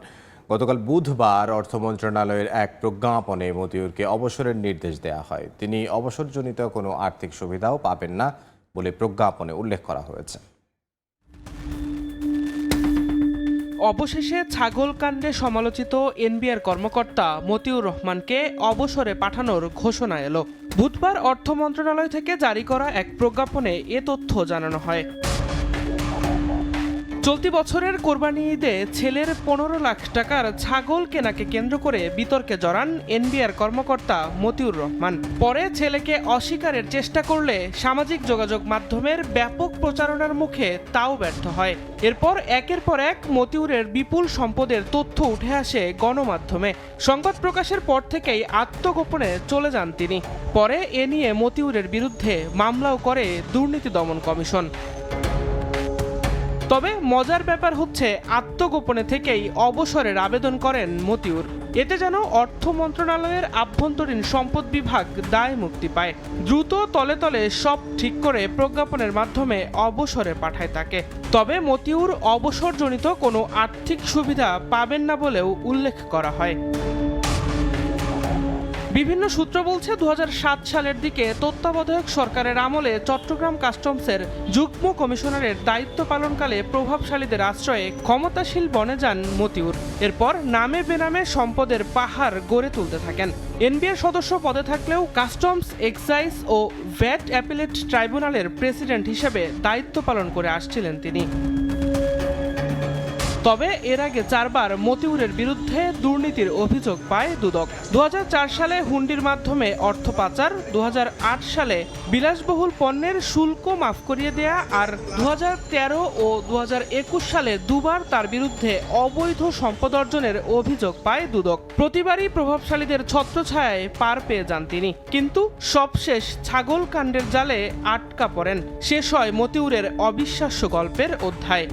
গতকাল বুধবার অর্থ মন্ত্রণালয়ের এক প্রজ্ঞাপনে মতিউরকে অবসরের নির্দেশ দেওয়া হয়। তিনি অবসরজনিত কোনো আর্থিক সুবিধাও পাবেন না বলে প্রজ্ঞাপনে উল্লেখ করা হয়েছে। অবশেষে ছাগল কাণ্ডে সমালোচিত এনবিআর কর্মকর্তা মতিউর রহমানকে অবসরে পাঠানোর ঘোষণা এলো। বুধবার অর্থ মন্ত্রণালয় থেকে জারি করা এক প্রজ্ঞাপনে এ তথ্য জানানো হয়। চলতি বছরের কোরবানি ঈদে ছেলের 15 লাখ টাকার ছাগল কেনাকে কেন্দ্র করে বিতর্কে জড়ান এনবিআর কর্মকর্তা মতিউর রহমান। পরে ছেলেকে অস্বীকারের চেষ্টা করলে সামাজিক যোগাযোগ মাধ্যমের ব্যাপক প্রচারণার মুখে তাও ব্যর্থ হয়। এরপর একের পর এক মতিউরের বিপুল সম্পদের তথ্য উঠে আসে গণমাধ্যমে। সংবাদ প্রকাশের পর থেকেই আত্মগোপনে চলে যান তিনি। পরে এ নিয়ে মতিউরের বিরুদ্ধে মামলাও করে দুর্নীতি দমন কমিশন। তবে মজার ব্যাপার হচ্ছে আত্মগোপনে থেকেই অবসরের আবেদন করেন মতিউর। এতে যেন অর্থ মন্ত্রণালয়ের আভ্যন্তরীণ সম্পদ বিভাগ দায় মুক্তি পায়। দ্রুত তলে তলে সব ঠিক করে প্রজ্ঞাপনের মাধ্যমে অবসরে পাঠায় তাকে। তবে মতিউর অবসরজনিত কোনো আর্থিক সুবিধা পাবেন না বলেও উল্লেখ করা হয়। বিভিন্ন সূত্র বলছে 2007 সালের দিকে তত্ত্বাবধায়ক সরকারের আমলে চট্টগ্রাম কাস্টমসের যুগ্ম কমিশনারের দায়িত্ব পালনকালে প্রভাবশালীদের আশ্রয়ে ক্ষমতাশীল বনে যান মতিউর। এরপর নামে বেনামে সম্পদের পাহাড় গড়ে তুলতে থাকেন। এনবিআর সদস্য পদে থাকলেও কাস্টমস, এক্সাইজ ও ভ্যাট অ্যাপিলেট ট্রাইব্যুনালের প্রেসিডেন্ট হিসেবে দায়িত্ব পালন করে আসছিলেন তিনি। তবে এর আগে 4 বার মতিউরের বিরুদ্ধে দুর্নীতির অভিযোগ পায় দুদক। 2004 সালে হুন্ডির মাধ্যমে অর্থ পাচার, 2008 সালে বিলাসবহুল পণ্যের শুল্ক মাফ করিয়ে দেয়া আর 2013 ও 2021 সালে দুবার তার বিরুদ্ধে অবৈধ সম্পদ অর্জনের অভিযোগ পায় দুদক। প্রতিবারই প্রভাবশালীদের ছত্রছায়ায় পার পেয়ে যান তিনি, কিন্তু সবশেষ ছাগল কাণ্ডের জালে আটকা পড়েন। শেষ হয় মতিউরের অবিশ্বাস্য গল্পের অধ্যায়।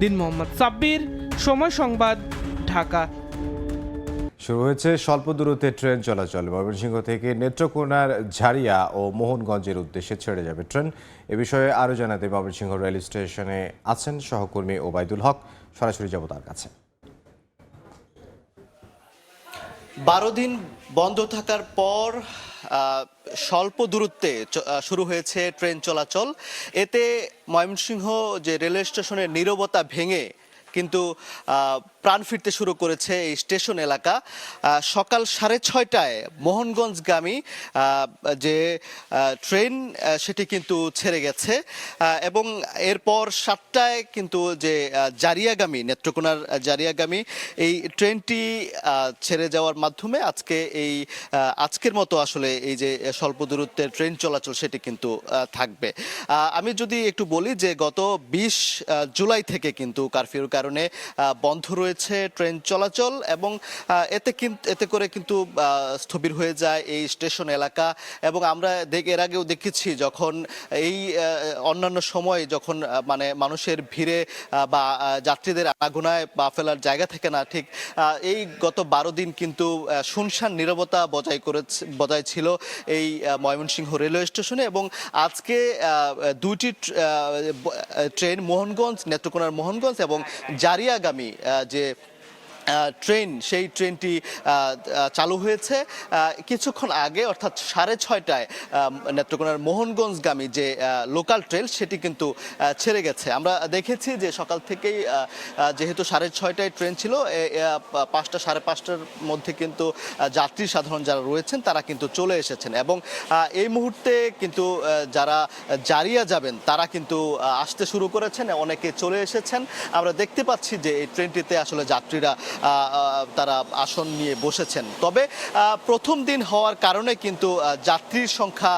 দিন মোহাম্মদ সাব্বির, সময় সংবাদ, ঢাকা। শুরু হয়েছে স্বল্প দূরত্বে ট্রেন চলাচল। ময়মনসিংহ থেকে নেত্রকোনার ঝাড়িয়া ও মোহনগঞ্জের উদ্দেশ্যে ছেড়ে যাবে ট্রেন। এ বিষয়ে আরও জানাতে ময়মনসিংহ রেল স্টেশনে আছেন সহকর্মী ওবায়দুল হক। সরাসরি যাব তার কাছে। 12 দিন বন্ধ থাকার পর স্বল্প দূরত্বে শুরু হয়েছে ট্রেন চলাচল। এতে ময়মনসিংহ যে রেলওয়ে স্টেশনের নীরবতা ভেঙে কিন্তু প্রাণ ফিরতে শুরু করেছে এই স্টেশন এলাকা। সকাল 6:30টায় মোহনগঞ্জগামী যে ট্রেন সেটি কিন্তু ছেড়ে গেছে এবং এরপর 7টায় কিন্তু যে জারিয়াগামী, নেত্রকোনার জারিয়াগামী এই ট্রেনটি ছেড়ে যাওয়ার মাধ্যমে আজকের মতো আসলে এই যে স্বল্প দূরত্বের ট্রেন চলাচল সেটি কিন্তু থাকবে। আমি যদি একটু বলি যে গত 20 জুলাই থেকে কিন্তু কারফিউর কারণে বন্ধ রয়েছে ট্রেন চলাচল এবং এতে করে কিন্তু স্থবির হয়ে যায় এই স্টেশন এলাকা। এবং আমরা এর আগেও দেখেছি যখন এই অন্যান্য সময় যখন মানে মানুষের ভিড়ে বা যাত্রীদের আনাগোনায় পা ফেলার জায়গা থাকে না, ঠিক এই গত 12 দিন কিন্তু শুনশান নীরবতা বজায় ছিল এই ময়মনসিংহ রেলওয়ে স্টেশনে। এবং আজকে 2টি ট্রেন মোহনগঞ্জ, নেত্রকোনার মোহনগঞ্জ এবং জারিয়াগামী যে ট্রেন, সেই ট্রেনটি চালু হয়েছে কিছুক্ষণ আগে, অর্থাৎ 6:30টায় নেত্রকোনার মোহনগঞ্জগামী যে লোকাল ট্রেন সেটি কিন্তু ছেড়ে গেছে। আমরা দেখেছি যে সকাল থেকেই যেহেতু 6:30টায় ট্রেন ছিল, 5টা 5:30টার মধ্যে কিন্তু যাত্রী সাধারণ যারা রয়েছেন তারা কিন্তু চলে এসেছেন এবং এই মুহূর্তে কিন্তু যারা জারিয়া যাবেন তারা কিন্তু আসতে শুরু করেছেন, অনেকে চলে এসেছেন। আমরা দেখতে পাচ্ছি যে এই ট্রেনটিতে আসলে যাত্রীরা তারা আসন নিয়ে বসেছেন। তবে প্রথম দিন হওয়ার কারণে কিন্তু যাত্রীর সংখ্যা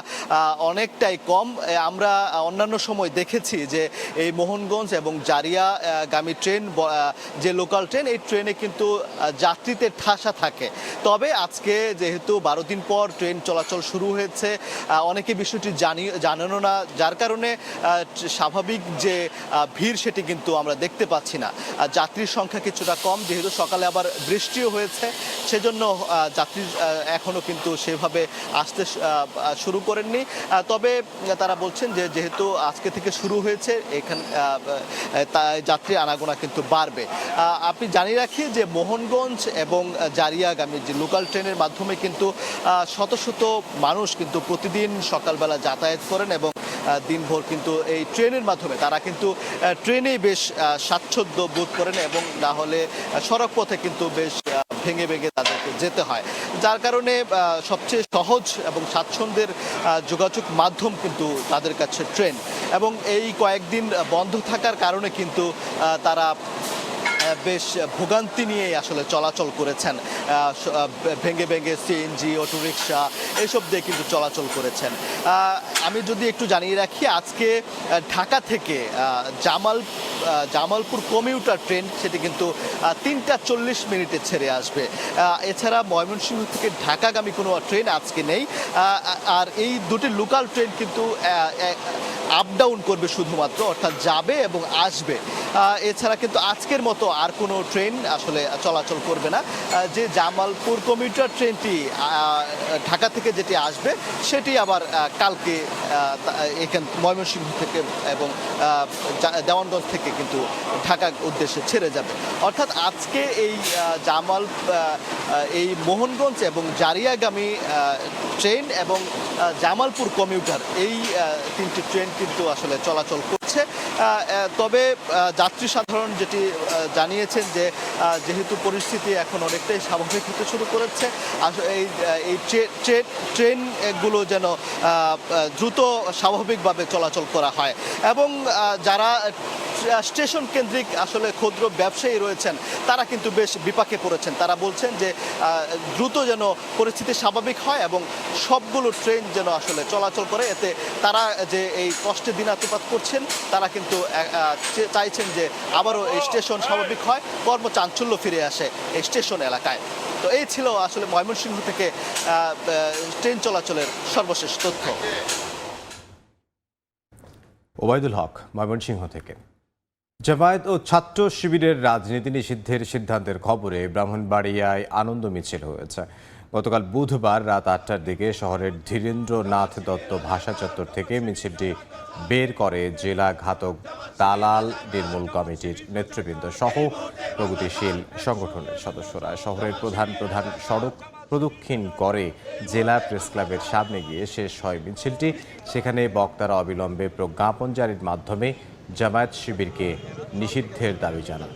অনেকটাই কম। আমরা অন্যান্য সময় দেখেছি যে এই মোহনগঞ্জ এবং জারিয়াগামী ট্রেন যে লোকাল ট্রেন, এই ট্রেনে কিন্তু যাত্রীদের ঠাসা থাকে। তবে আজকে যেহেতু 12 দিন পর ট্রেন চলাচল শুরু হয়েছে, অনেকে বিষয়টি জানেনও না, যার কারণে স্বাভাবিক যে ভিড় সেটি কিন্তু আমরা দেখতে পাচ্ছি না। যাত্রীর সংখ্যা কিছুটা কম, যেহেতু সকালে আবার বৃষ্টিও হয়েছে, সেজন্য যাত্রী এখনও কিন্তু সেভাবে আসতে শুরু করেননি। তবে তারা বলছেন যে যেহেতু আজকে থেকে শুরু হয়েছে, এখানে যাত্রী আনাগোনা কিন্তু বাড়বে। আপনি জানিয়ে রাখি যে মোহনগঞ্জ এবং জারিয়াগামী যে লোকাল ট্রেনের মাধ্যমে কিন্তু শত শত মানুষ কিন্তু প্রতিদিন সকালবেলা যাতায়াত করেন এবং দিনভর কিন্তু এই ট্রেনের মাধ্যমে তারা কিন্তু ট্রেনেই বেশ স্বাচ্ছন্দ্য বোধ করেন এবং না হলে সড়ক পথে কিন্তু বেশ ভেঙে ভেঙে তাদেরকে যেতে হয়, যার কারণে সবচেয়ে সহজ এবং স্বাচ্ছন্দ্যের যোগাযোগ মাধ্যম কিন্তু তাদের কাছে ট্রেন। এবং এই কয়েকদিন বন্ধ থাকার কারণে কিন্তু তারা বেশ ভোগান্তি নিয়ে আসলে চলাচল করেছেন, ভেঙে ভেঙে সিএনজি, অটোরিকশা এইসব দিয়ে কিন্তু চলাচল করেছেন। আমি যদি একটু জানিয়ে রাখি, আজকে ঢাকা থেকে জামালপুর কমিউটার ট্রেন সেটি কিন্তু 3টা 40 মিনিটে ছেড়ে আসবে। এছাড়া ময়মনসিংহ থেকে ঢাকাগামী কোনো ট্রেন আজকে নেই। আর এই দুটি লোকাল ট্রেন কিন্তু আপ ডাউন করবে শুধুমাত্র, অর্থাৎ যাবে এবং আসবে। এছাড়া কিন্তু আজকের মতো আর কোনো ট্রেন আসলে চলাচল করবে না। যে জামালপুর কমিউটার ট্রেনটি ঢাকা থেকে যেটি আসবে সেটি আবার কালকে এখানে ময়মনসিংহ থেকে এবং দেওয়ানগঞ্জ থেকে কিন্তু ঢাকা উদ্দেশ্যে ছেড়ে যাবে। অর্থাৎ আজকে এই মোহনগঞ্জ এবং জারিয়াগামী ট্রেন এবং জামালপুর কমিউটার এই 3টি ট্রেন কিন্তু আসলে চলাচল করছে। তবে যাত্রী সাধারণ যেটি জানিয়েছেন যে যেহেতু পরিস্থিতি এখন অনেকটাই স্বাভাবিক হতে শুরু করেছে, এই ট্রেনগুলো যেন দ্রুত স্বাভাবিকভাবে চলাচল করা হয়। এবং যারা স্টেশন কেন্দ্রিক আসলে ক্ষুদ্র ব্যবসায়ী রয়েছেন তারা কিন্তু বেশ বিপাকে পড়েছেন। তারা বলছেন যে দ্রুত যেন পরিস্থিতি স্বাভাবিক হয় এবং সবগুলো ট্রেন যেন আসলে চলাচল করে, এতে তারা যে এই কষ্টে দিনাতিপাত করছেন তারা কিন্তু চাইছেন যে আবারও এই স্টেশন স্বাভাবিক হয়, কর্মচাঞ্চল্য ফিরে আসে এই স্টেশন এলাকায়। তো এই ছিল আসলে ময়মনসিংহ থেকে ট্রেন চলাচলের সর্বশেষ তথ্য। ওবায়দুল হক, ময়মনসিংহ থেকে। জামায়াত ও ছাত্র শিবিরের রাজনীতি নিষিদ্ধের সিদ্ধান্তের খবরে ব্রাহ্মণবাড়িয়ায় আনন্দ মিছিল হয়েছে। গতকাল বুধবার রাত 8টার দিকে শহরের ধীরেন্দ্রনাথ দত্ত ভাষা চত্বর থেকে মিছিলটি বের করে জেলা ঘাতক দালাল নির্মূল কমিটির নেতৃবৃন্দ সহ প্রগতিশীল সংগঠনের সদস্যরা। শহরের প্রধান সড়ক প্রদক্ষিণ করে জেলা প্রেস ক্লাবের সামনে গিয়ে শেষ হয় মিছিলটি। সেখানে বক্তারা অবিলম্বে প্রজ্ঞাপন জারির মাধ্যমে জামায়াত শিবিরকে নিষিদ্ধের দাবি জানান।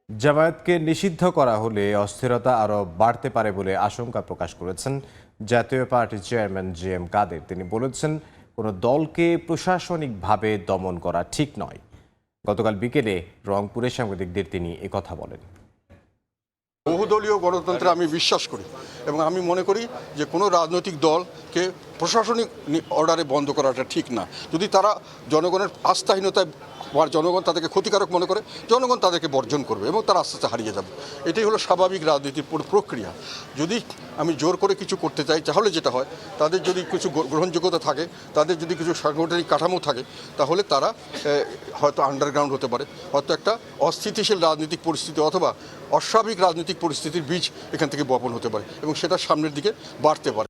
জামায়াতকে নিষিদ্ধ করা হলে অস্থিরতা আরও বাড়তে পারে বলে আশঙ্কা প্রকাশ করেছেন জাতীয় পার্টির চেয়ারম্যান JM কাদের। তিনি বলেছেন, কোনো দলকে প্রশাসনিকভাবে দমন করা ঠিক নয়। গতকাল বিকেলে রংপুরে সাংবাদিকদের তিনি একথা বলেন। বহুদলীয় গণতন্ত্রে আমি বিশ্বাস করি এবং আমি মনে করি যে কোনো রাজনৈতিক দলকে প্রশাসনিক অর্ডারে বন্ধ করাটা ঠিক না। যদি তারা জনগণের আস্থাহীনতায় বা জনগণ তাদেরকে ক্ষতিকারক মনে করে, জনগণ তাদেরকে বর্জন করবে এবং তারা আস্তে আস্তে হারিয়ে যাবে। এটাই হলো স্বাভাবিক রাজনীতির প্রক্রিয়া। যদি আমি জোর করে কিছু করতে চাই তাহলে যেটা হয়, তাদের যদি কিছু গ্রহণযোগ্যতা থাকে, তাদের যদি কিছু সাংগঠনিক কাঠামো থাকে, তাহলে তারা হয়তো আন্ডারগ্রাউন্ড হতে পারে, হয়তো একটা অস্থিতিশীল রাজনৈতিক পরিস্থিতি অথবা অস্বাভাবিক রাজনৈতিক পরিস্থিতির বীজ এখান থেকে বপন হতে পারে এবং সেটা সামনের দিকে বাড়তে পারে।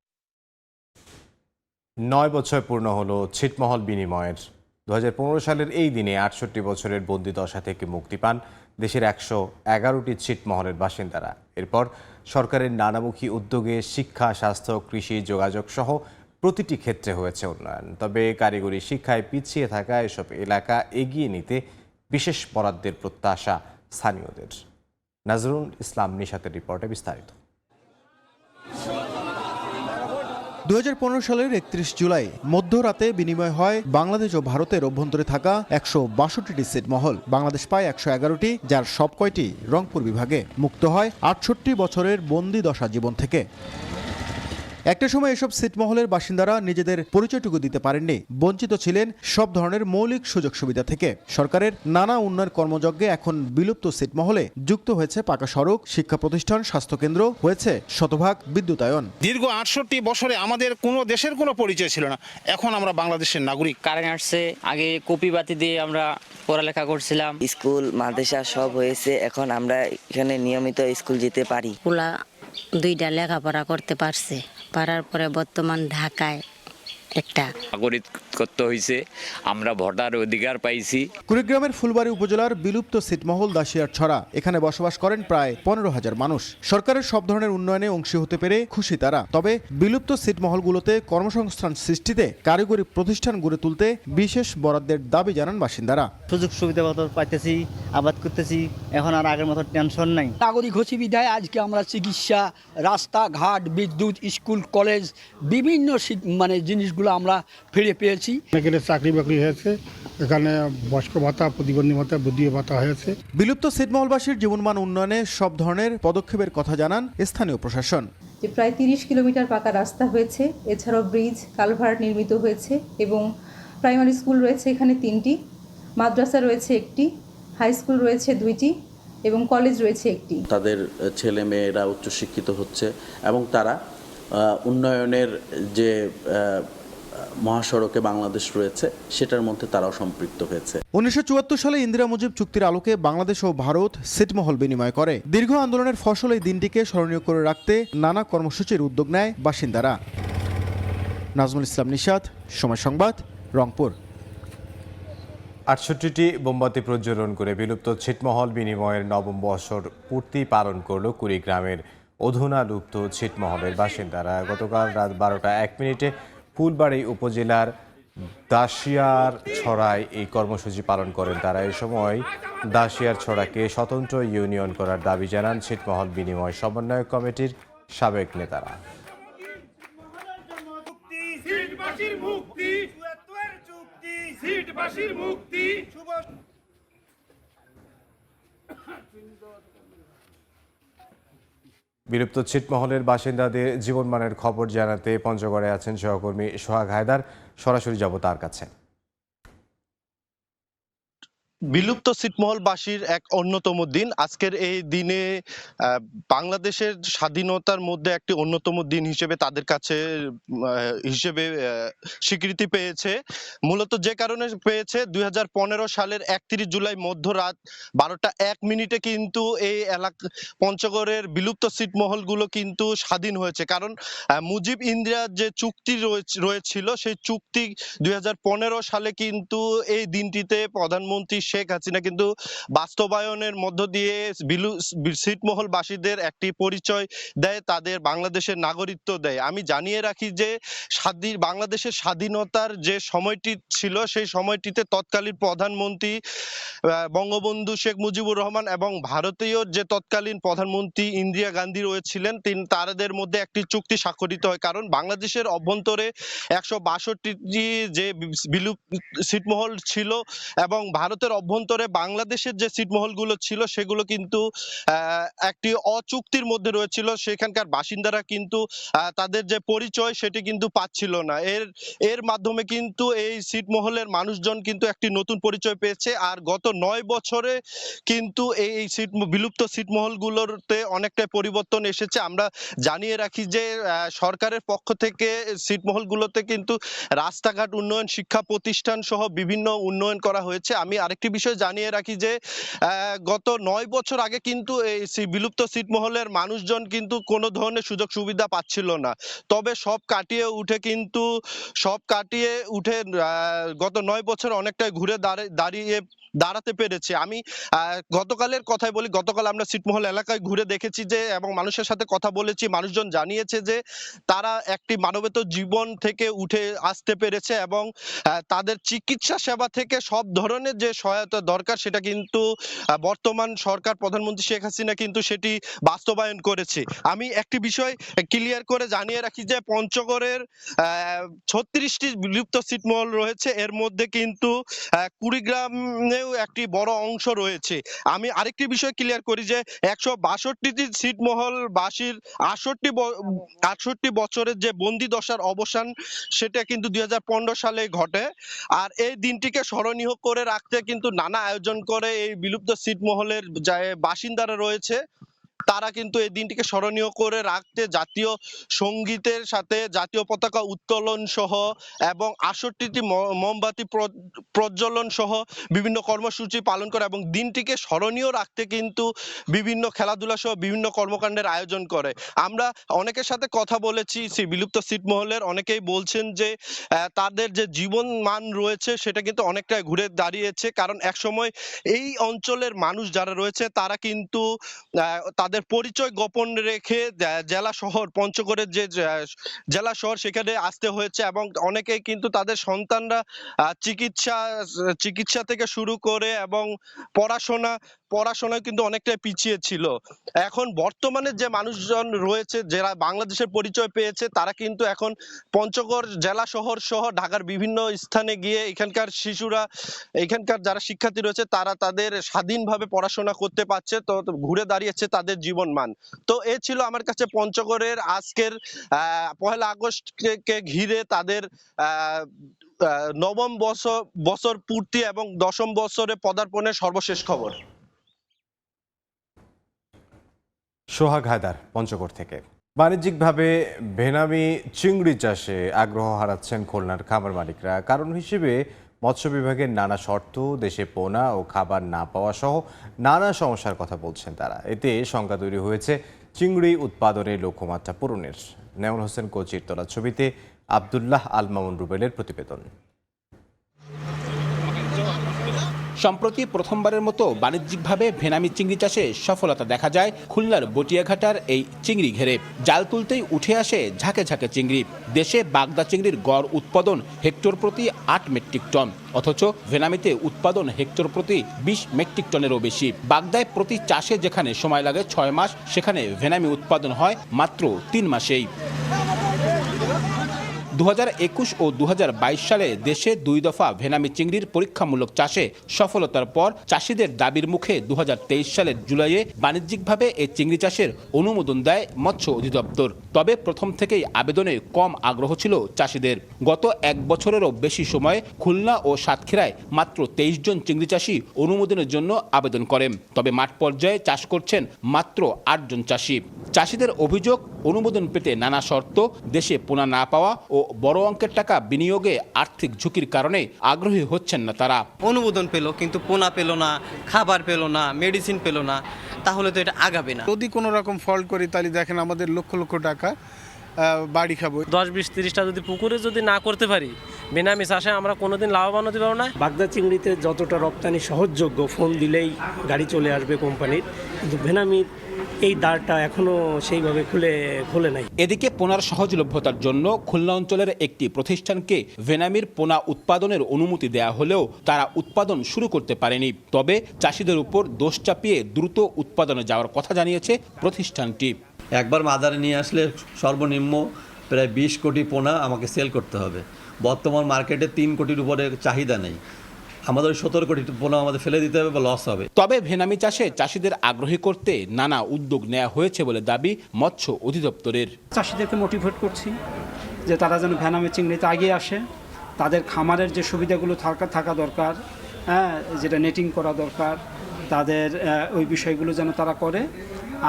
9 বছর পূর্ণ হলো ছিটমহল বিনিময়ের। 2015 সালের এই দিনে 68 বছরের বন্দিদশা থেকে মুক্তি পান দেশের 111টি ছিটমহলের বাসিন্দারা। এরপর সরকারের নানামুখী উদ্যোগে শিক্ষা, স্বাস্থ্য, কৃষি, যোগাযোগ সহ প্রতিটি ক্ষেত্রে হয়েছে উন্নয়ন। তবে কারিগরি শিক্ষায় পিছিয়ে থাকা এসব এলাকা এগিয়ে নিতে বিশেষ বরাদ্দের প্রত্যাশা স্থানীয়দের। নাজরুল ইসলাম নিশাতের রিপোর্টে বিস্তারিত। 2015 সালের 31 জুলাই মধ্যরাতে বিনিময় হয় বাংলাদেশ ও ভারতের অভ্যন্তরে থাকা 162টি ছিটমহল। বাংলাদেশ পায় 111টি, যার সবকয়টি রংপুর বিভাগে। মুক্ত হয় 68 বছরের বন্দি দশা জীবন থেকে। একটা সময় এসব ছিটমহলের বাসিন্দারা নিজেদের পরিচয়টুকু দিতে পারেননি, বঞ্চিত ছিলেন সব ধরনের মৌলিক সুযোগ সুবিধা থেকে। সরকারের নানা উন্নয়ন কর্মযজ্ঞে এখন বিলুপ্ত ছিটমহলে যুক্ত হয়েছে পাকা সড়ক, শিক্ষা প্রতিষ্ঠান, স্বাস্থ্যকেন্দ্র, হয়েছে শতভাগ বিদ্যুতায়ন। দীর্ঘ 68 বছরে আমাদের কোনো দেশের কোনো পরিচয় ছিল না, এখন আমরা বাংলাদেশের নাগরিক। কারেন্ট আসছে, আগে কপি বাতি দিয়ে আমরা পড়ালেখা করছিলাম। স্কুল মাদ্রাসা সব হয়েছে, এখন আমরা এখানে নিয়মিত স্কুল যেতে পারি। পোলা 2টা লেখাপড়া করতে পারছে, পারার পরে বর্তমান ঢাকায় একটা নাগরিকত্ব হয়েছে, আমরা ভোটার অধিকার পাইছি। কুড়িগ্রামের ফুলবাড়ী উপজেলার বিলুপ্ত ছিটমহল দাসিয়ার ছড়া, এখানে বসবাস করেন প্রায় 15,000 মানুষ। সরকারের সব ধরনের উন্নয়নে অংশী হতে পেরে খুশি তারা। তবে বিলুপ্ত ছিটমহলগুলোতে কর্মসংস্থান সৃষ্টিতে কারিগরি প্রতিষ্ঠান গড়ে তুলতে বিশেষ বরাদ্দের দাবি জানান বাসিন্দারা। সুযোগ সুবিধা মতো পাইতেছি, আবাদ করতেছি, এখন আর আগের মতো টেনশন নাই। নাগরিক হচ্ছি বিধায় আজকে আমরা চিকিৎসা, রাস্তাঘাট, বিদ্যুৎ, স্কুল, কলেজ বিভিন্ন জিনিসগুলো আমরা ফিরে পেয়েছি। এখানে চাকরি বাকরি হয়েছে, এখানে বয়স্ক ভাতা, প্রতিবন্ধী ভাতা, বুদ্ধি ভাতা হয়েছে। বিলুপ্ত ছিটমহলবাসীর জীবনমান উন্নয়নে সব ধরনের পদক্ষেপের কথা জানান স্থানীয় প্রশাসন। যে প্রায় 30 কিলোমিটার পাকা রাস্তা হয়েছে, এছাড়াও ব্রিজ, কালভার্ট নির্মিত হয়েছে এবং প্রাইমারি স্কুল রয়েছে এখানে 3টি, মাদ্রাসা রয়েছে 1টি, হাই স্কুল রয়েছে 2টি এবং কলেজ রয়েছে 1টি। তাদের ছেলে মেয়েরা উচ্চশিক্ষিত হচ্ছে এবং তারা উন্নয়নের যে মহাসড়কে বাংলাদেশ রয়েছে সেটার মধ্যে তারাও সম্পৃক্ত হয়েছে। 1974 সালে ইন্দিরা মুজিব চুক্তির আলোকে বাংলাদেশ ও ভারত ছিটমহল বিনিময় করে। দীর্ঘ আন্দোলনের ফসল এই দিনটিকে স্মরণীয় করে রাখতে নানা কর্মসূচির উদ্যোগ নেয় বাসিন্দারা। নাজমুল ইসলাম নিশাত, সময় সংবাদ, রংপুর। 68টি মোমবাতি প্রজ্বলন করে বিলুপ্ত ছিটমহল বিনিময়ের নবম বর্ষর পূর্তি পালন করল কুড়িগ্রামের অধুনা লুপ্ত ছিটমহলের বাসিন্দারা। গতকাল রাত 12:01 ফুলবাড়ী উপজেলার দাসিয়ার ছড়ায় এই কর্মসূচি পালন করেন তারা। এই সময় দাসিয়ার ছড়াকে স্বতন্ত্র ইউনিয়ন করার দাবি জানান ছিটমহল বিনিময় সমন্বয় কমিটির সাবেক নেতারা। বিলুপ্ত ছিটমহলের বাসিন্দাদের জীবনমানের খবর জানাতে পঞ্চগড়ে আছেন সহকর্মী সোহাগ হায়দার। সরাসরি যাব তার কাছে। বিলুপ্ত ছিটমহলবাসীর এক অন্যতম দিন আজকের এই দিনে বাংলাদেশের স্বাধীনতার মধ্যে একটি অন্যতম দিন হিসেবে তাদের কাছে হিসেবে স্বীকৃতি পেয়েছে। মূলত যে কারণে পেয়েছে 2015 সালের 31 জুলাই মধ্যরাত 12:01 কিন্তু এই এলাকা পঞ্চগড়ের বিলুপ্ত ছিটমহলগুলো কিন্তু স্বাধীন হয়েছে। কারণ মুজিব ইন্দিরা যে চুক্তি রয়েছিল সেই চুক্তি 2015 সালে কিন্তু এই দিনটিতে প্রধানমন্ত্রী শেখ হাসিনা কিন্তু বাস্তবায়নের মধ্য দিয়ে ছিটমহলবাসীদের একটি পরিচয় দেয়, তাদের বাংলাদেশের নাগরিকত্ব দেয়। আমি জানিয়ে রাখি যে বাংলাদেশের স্বাধীনতার যে সময়টি ছিল সেই সময়টিতে তৎকালীন প্রধানমন্ত্রী বঙ্গবন্ধু শেখ মুজিবুর রহমান এবং ভারতীয় যে তৎকালীন প্রধানমন্ত্রী ইন্দিরা গান্ধী রয়েছিলেন তাদের মধ্যে একটি চুক্তি স্বাক্ষরিত হয়। কারণ বাংলাদেশের অভ্যন্তরে 162টি যে বিলুপ্ত ছিটমহল ছিল এবং ভারতের অভ্যন্তরে বাংলাদেশের যে ছিটমহলগুলো ছিল সেগুলো কিন্তু একটি অচুক্তির মধ্যে রয়েছিল। সেখানকার বাসিন্দারা কিন্তু তাদের যে পরিচয় সেটি কিন্তু পাচ্ছিল না। এর মাধ্যমে কিন্তু এই ছিটমহলের মানুষজন কিন্তু একটি নতুন পরিচয় পেয়েছে। আর গত 9 বছরে কিন্তু এই বিলুপ্ত ছিটমহলগুলোতে অনেকটাই পরিবর্তন এসেছে। আমরা জানিয়ে রাখি যে সরকারের পক্ষ থেকে ছিটমহলগুলোতে কিন্তু রাস্তাঘাট উন্নয়ন, শিক্ষা প্রতিষ্ঠান সহ বিভিন্ন উন্নয়ন করা হয়েছে। আমি আরেকটি বিষয় জানিয়ে রাখি যে গত 9 বছর আগে কিন্তু এই বিলুপ্ত ছিটমহলের মানুষজন কিন্তু কোনো ধরনের সুযোগ সুবিধা পাচ্ছিল না। তবে সব কাটিয়ে উঠে গত 9 বছর অনেকটাই ঘুরে দাঁড়াতে পেরেছে। আমি গতকালের কথাই বলি, গতকাল আমরা ছিটমহল এলাকায় ঘুরে দেখেছি যে এবং মানুষের সাথে কথা বলেছি, মানুষজন জানিয়েছে যে তারা একটি মানবেতর জীবন থেকে উঠে আসতে পেরেছে এবং তাদের চিকিৎসা সেবা থেকে সব ধরনের যে সহায়তা দরকার সেটা কিন্তু বর্তমান সরকার প্রধানমন্ত্রী শেখ হাসিনা কিন্তু সেটি বাস্তবায়ন করেছে। আমি একটি বিষয় ক্লিয়ার করে জানিয়ে রাখি যে পঞ্চগড়ের 36টি বিলুপ্ত ছিটমহল রয়েছে, এর মধ্যে কিন্তু কুড়িগ্রামেও একটি বড় অংশ রয়েছে। আমি আরেকটি বিষয় ক্লিয়ার করি যে 162টি ছিটমহলবাসীর 68 বছরের যে বন্দি দশার অবসান সেটা কিন্তু 2015 সালে ঘটে। আর এই দিনটিকে স্মরণীয় করে রাখতে কিন্তু নানা আয়োজন করে এই বিলুপ্ত ছিটমহলের বাসিন্দারা রয়েছে তারা কিন্তু এই দিনটিকে স্মরণীয় করে রাখতে জাতীয় সঙ্গীতের সাথে জাতীয় পতাকা উত্তোলন সহ এবং 68টি মোমবাতি প্রজ্বলন সহ বিভিন্ন কর্মসূচি পালন করে এবং দিনটিকে স্মরণীয় রাখতে কিন্তু বিভিন্ন খেলাধুলা সহ বিভিন্ন কর্মকাণ্ডের আয়োজন করে। আমরা অনেকের সাথে কথা বলেছি বিলুপ্ত ছিটমহলের, অনেকেই বলছেন যে তাদের যে জীবন মান রয়েছে সেটা কিন্তু অনেকটাই ঘুরে দাঁড়িয়েছে, কারণ একসময় এই অঞ্চলের মানুষ যারা রয়েছে তারা কিন্তু তাদের পরিচয় গোপন রেখে জেলা শহর পঞ্চগড়ের যে জেলা শহর সেখানে আসতে হয়েছে এবং অনেকেই কিন্তু তাদের সন্তানরা চিকিৎসা থেকে শুরু করে এবং পড়াশোনায় কিন্তু অনেকটাই পিছিয়ে ছিল। এখন বর্তমানে যে মানুষজন রয়েছে যারা বাংলাদেশের পরিচয় পেয়েছে তারা কিন্তু এখন পঞ্চগড় জেলা শহর সহ ঢাকার বিভিন্ন স্থানে গিয়ে এখানকার শিশুরা, এখানকার যারা শিক্ষার্থী রয়েছে তারা তাদের স্বাধীনভাবে পড়াশোনা করতে পারছে, তো ঘুরে দাঁড়িয়েছে তাদের জীবন মান। তো এ ছিল আমার কাছে পঞ্চগড়ের আজকের 1 আগস্টকে ঘিরে তাদের নবম বছর পূর্তি এবং 10ম বছরে পদার্পণের সর্বশেষ খবর। সোহাগ হায়দার পঞ্চগড় থেকে। বাণিজ্যিকভাবে বেনামি চিংড়ি চাষে আগ্রহ হারাচ্ছেন খুলনার খামার মালিকরা। কারণ হিসেবে মৎস্য বিভাগের নানা শর্ত, দেশে পোনা ও খাবার না পাওয়া সহ নানা সমস্যার কথা বলছেন তারা। এতে শঙ্কা তৈরি হয়েছে চিংড়ি উৎপাদনের লক্ষ্যমাত্রা পূরণের। নেওয়ান হোসেন কোচির তোলা ছবিতে আব্দুল্লাহ আল মামুন রুবেলের প্রতিবেদন। সম্প্রতি প্রথমবারের মতো বাণিজ্যিকভাবে ভেনামি চিংড়ি চাষে সফলতা দেখা যায় খুলনার বটিয়াঘাটার এই চিংড়ি ঘেরে। জাল তুলতেই উঠে আসে ঝাঁকে ঝাঁকে চিংড়ি। দেশে বাগদা চিংড়ির গড় উৎপাদন হেক্টর প্রতি 8 মেট্রিক টন, অথচ ভেনামিতে উৎপাদন হেক্টর প্রতি 20 মেট্রিক টনেরও বেশি। বাগদায় প্রতি চাষে যেখানে সময় লাগে 6 মাস, সেখানে ভেনামি উৎপাদন হয় মাত্র 3 মাসেই। 2021 ও 2022 সালে দেশে 2 দফা ভেনামি চিংড়ির পরীক্ষামূলক চাষে সফলতার পর চাষিদের দাবির মুখে 2023 সালের জুলাইয়ে বাণিজ্যিকভাবে এই চিংড়ি চাষের অনুমোদন দেয় মৎস্য অধিদপ্তর। তবে প্রথম থেকেই আবেদনে কম আগ্রহ ছিল চাষিদের। গত 1 বছরেরও বেশি সময়ে খুলনা ও সাতক্ষীরায় মাত্র 23 জন চিংড়ি চাষি অনুমোদনের জন্য আবেদন করেন। তবে মাঠ পর্যায়ে চাষ করছেন মাত্র 8 জন চাষি। চাষিদের অভিযোগ, অনুমোদন পেতে নানা শর্ত, দেশে পোনা না পাওয়া ও বড় অঙ্কের টাকা বিনিয়োগে আর্থিক ঝুঁকির কারণে আগ্রহী হচ্ছেন না তারা। অনুমোদন পেল কিন্তু পোনা পেল না, খাবার পেল না, মেডিসিন পেল না, তাহলে তো এটা আগাবে না। যদি কোনো রকম ফল্ট করি তাহলে দেখেন আমাদের লক্ষ লক্ষ টাকা বাড়ি খাবো। 10, 20, 30টা যদি পুকুরে যদি না করতে পারি বেনামি চাষে আমরা কোনোদিন লাভবান হতে পারবো না। বাগদা চিংড়িতে যতটা রপ্তানি সহজযোগ্য, ফোন দিলেই গাড়ি চলে আসবে কোম্পানির, কিন্তু বেনামির এই দ্বারটা এখনো সেইভাবে খুলে নাই। এদিকে পোনার সহজলভ্যতার জন্য খুলনা অঞ্চলের একটি প্রতিষ্ঠানকে ভেনামির পোনা উৎপাদনের অনুমতি দেয়া হলেও তারা উৎপাদন শুরু করতে পারেনি। তবে চাষিদের উপর দোষ চাপিয়ে দ্রুত উৎপাদনে যাওয়ার কথা জানিয়েছে প্রতিষ্ঠানটি। একবার মাদারে নিয়ে আসলে সর্বনিম্ন প্রায় 20 কোটি পোনা আমাকে সেল করতে হবে। বর্তমান মার্কেটে 3 কোটির উপরে চাহিদা নেই, আমাদের 17 কোটি পোনা আমাদের ফেলে দিতে হবে বা লস হবে। তবে ভেনামি চাষে চাষিদের আগ্রহী করতে নানা উদ্যোগ নেওয়া হয়েছে বলে দাবি মৎস্য অধিদপ্তরের। চাষিদেরকে মোটিভেট করছি যে তারা যেন ভেনামি চিংড়িতে এগিয়ে আসে। তাদের খামারের যে সুবিধাগুলো থাকা দরকার, যেটা নেটিং করা দরকার, তাদের ওই বিষয়গুলো যেন তারা করে।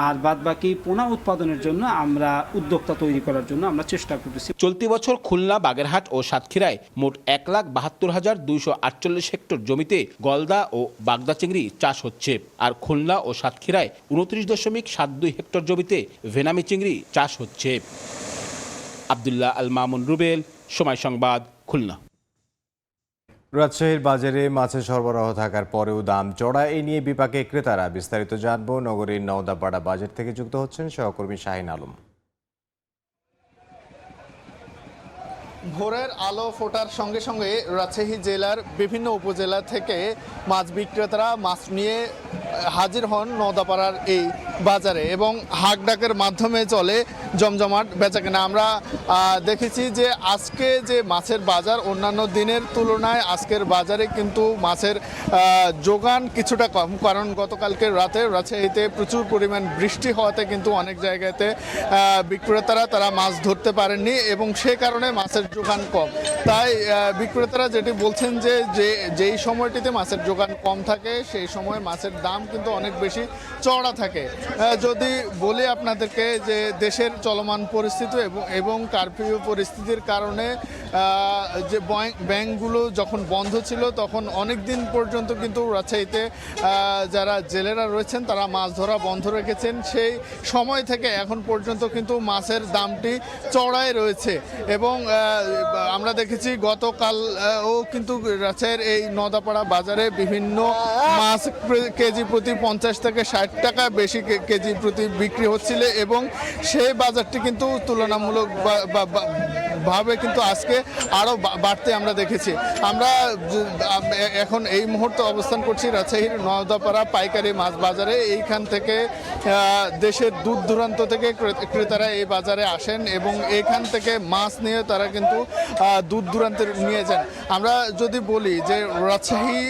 আর বাদবাকি পোনা উৎপাদনের জন্য আমরা উদ্যোক্তা তৈরি করার জন্য আমরা চেষ্টা করতেছি। চলতি বছর খুলনা, বাগেরহাট ও সাতক্ষীরায় মোট 1,72,248 হেক্টর জমিতে গলদা ও বাগদা চিংড়ি চাষ হচ্ছে। আর খুলনা ও সাতক্ষীরায় 29.72 হেক্টর জমিতে ভেনামি চিংড়ি চাষ হচ্ছে। আব্দুল্লাহ আল মামুন রুবেল, সময় সংবাদ, খুলনা। রাজশাহীর বাজারে মাছের সরবরাহ থাকার পরেও দাম চড়া, এ নিয়ে বিপাকে ক্রেতারা। বিস্তারিত জানবো নগরীর নওদাপাড়া বাজার থেকে যুক্ত হচ্ছেন সহকর্মী শাহিন আলম। ভোরের আলো ফোটার সঙ্গে সঙ্গে রাজশাহী জেলার বিভিন্ন উপজেলা থেকে মাছ বিক্রেতারা মাছ নিয়ে হাজির হন নওদাপাড়ার এই বাজারে এবং হাক ডাকের মাধ্যমে চলে জমজমাট বেচাকেনা। আমরা দেখেছি যে আজকে যে মাছের বাজার অন্যান্য দিনের তুলনায় আজকের বাজারে কিন্তু মাছের যোগান কিছুটা কম, কারণ গতকালকে রাতে রাজশাহীতে প্রচুর পরিমাণ বৃষ্টি হওয়াতে কিন্তু অনেক জায়গাতে বিক্রেতারা তারা মাছ ধরতে পারেননি এবং সে কারণে মাছের যোগান কম। তাই বিক্রেতারা যেটি বলছেন যে যেই সময়টিতে মাছের যোগান কম থাকে সেই সময় মাছের দাম কিন্তু অনেক বেশি চড়া থাকে। যদি বলি আপনাদেরকে যে দেশের চলমান পরিস্থিতি এবং কারফিউ পরিস্থিতির কারণে যে ব্যাংকগুলো যখন বন্ধ ছিল তখন অনেক দিন পর্যন্ত কিন্তু রাজশাহীতে যারা জেলেরা রয়েছেন তারা মাছ ধরা বন্ধ রেখেছেন। সেই সময় থেকে এখন পর্যন্ত কিন্তু মাছের দামটি চড়াই রয়েছে এবং আমরা দেখেছি গতকালও কিন্তু রাজশাহীর এই নদাপাড়া বাজারে বিভিন্ন মাছ কেজি প্রতি 50 থেকে 60 টাকা বেশি কেজি প্রতি বিক্রি হচ্ছিল এবং সেই বাজারটি কিন্তু তুলনামূলক ভাবে কিন্তু আজকে আরও বাড়তে আমরা দেখেছি। আমরা এখন এই মুহূর্তে অবস্থান করছি রাজশাহীর নদাপাড়া পাইকারি মাছ বাজারে। এইখান থেকে দেশের দূর দূরান্ত থেকে ক্রেতারা এই বাজারে আসেন এবং এইখান থেকে মাছ নিয়ে তারা কিন্তু দূর দূরান্তে নিয়ে যান। আমরা যদি বলি যে রাজশাহী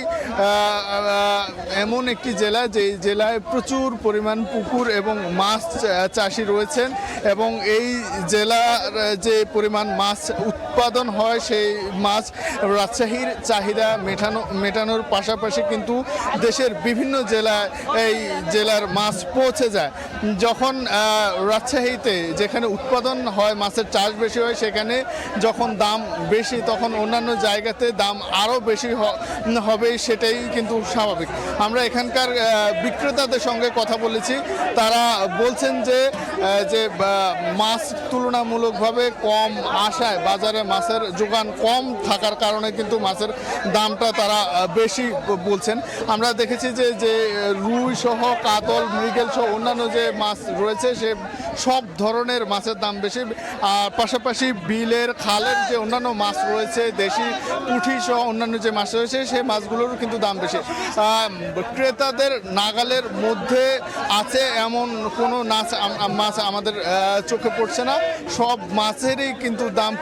এমন একটি জেলা যে জেলায় প্রচুর পরিমাণ পুকুর এবং মাছ চাষি রয়েছেন এবং এই জেলার যে পরিমাণ মাছ উৎপাদন হয় সেই মাছ রাজশাহীর চাহিদা মেটানোর পাশাপাশি কিন্তু দেশের বিভিন্ন জেলায় এই জেলার মাছ পৌঁছে যায়। যখন রাজশাহীতে যেখানে উৎপাদন হয় মাছের চাষ বেশি হয় সেখানে যখন দাম বেশি তখন অন্যান্য জায়গাতে দাম আরও বেশি হবে, সেটাই কিন্তু স্বাভাবিক। আমরা এখানকার বিক্রেতাদের সঙ্গে কথা বলেছি, তারা বলছেন যে মাছ তুলনামূলকভাবে কম আসায় বাজারে মাছের যোগান কম থাকার কারণে কিন্তু মাছের দামটা তারা বেশি বলছেন। আমরা দেখেছি যে রুই সহ কাতল মৃগেল সহ অন্যান্য যে মাছ রয়েছে সে সব ধরনের মাছের দাম বেশি। আর পাশাপাশি বিলের খালের যে অন্যান্য মাছ রয়েছে দেশি পুঁটি সহ অন্যান্য যে মাছ রয়েছে সেই মাছগুলোরও কিন্তু দাম বেশি। ক্রেতাদের নাগালের মধ্যে আছে এমন কোনো মাছ আমাদের চোখে পড়ছে না। সব মাছেরই কিন্তু দাম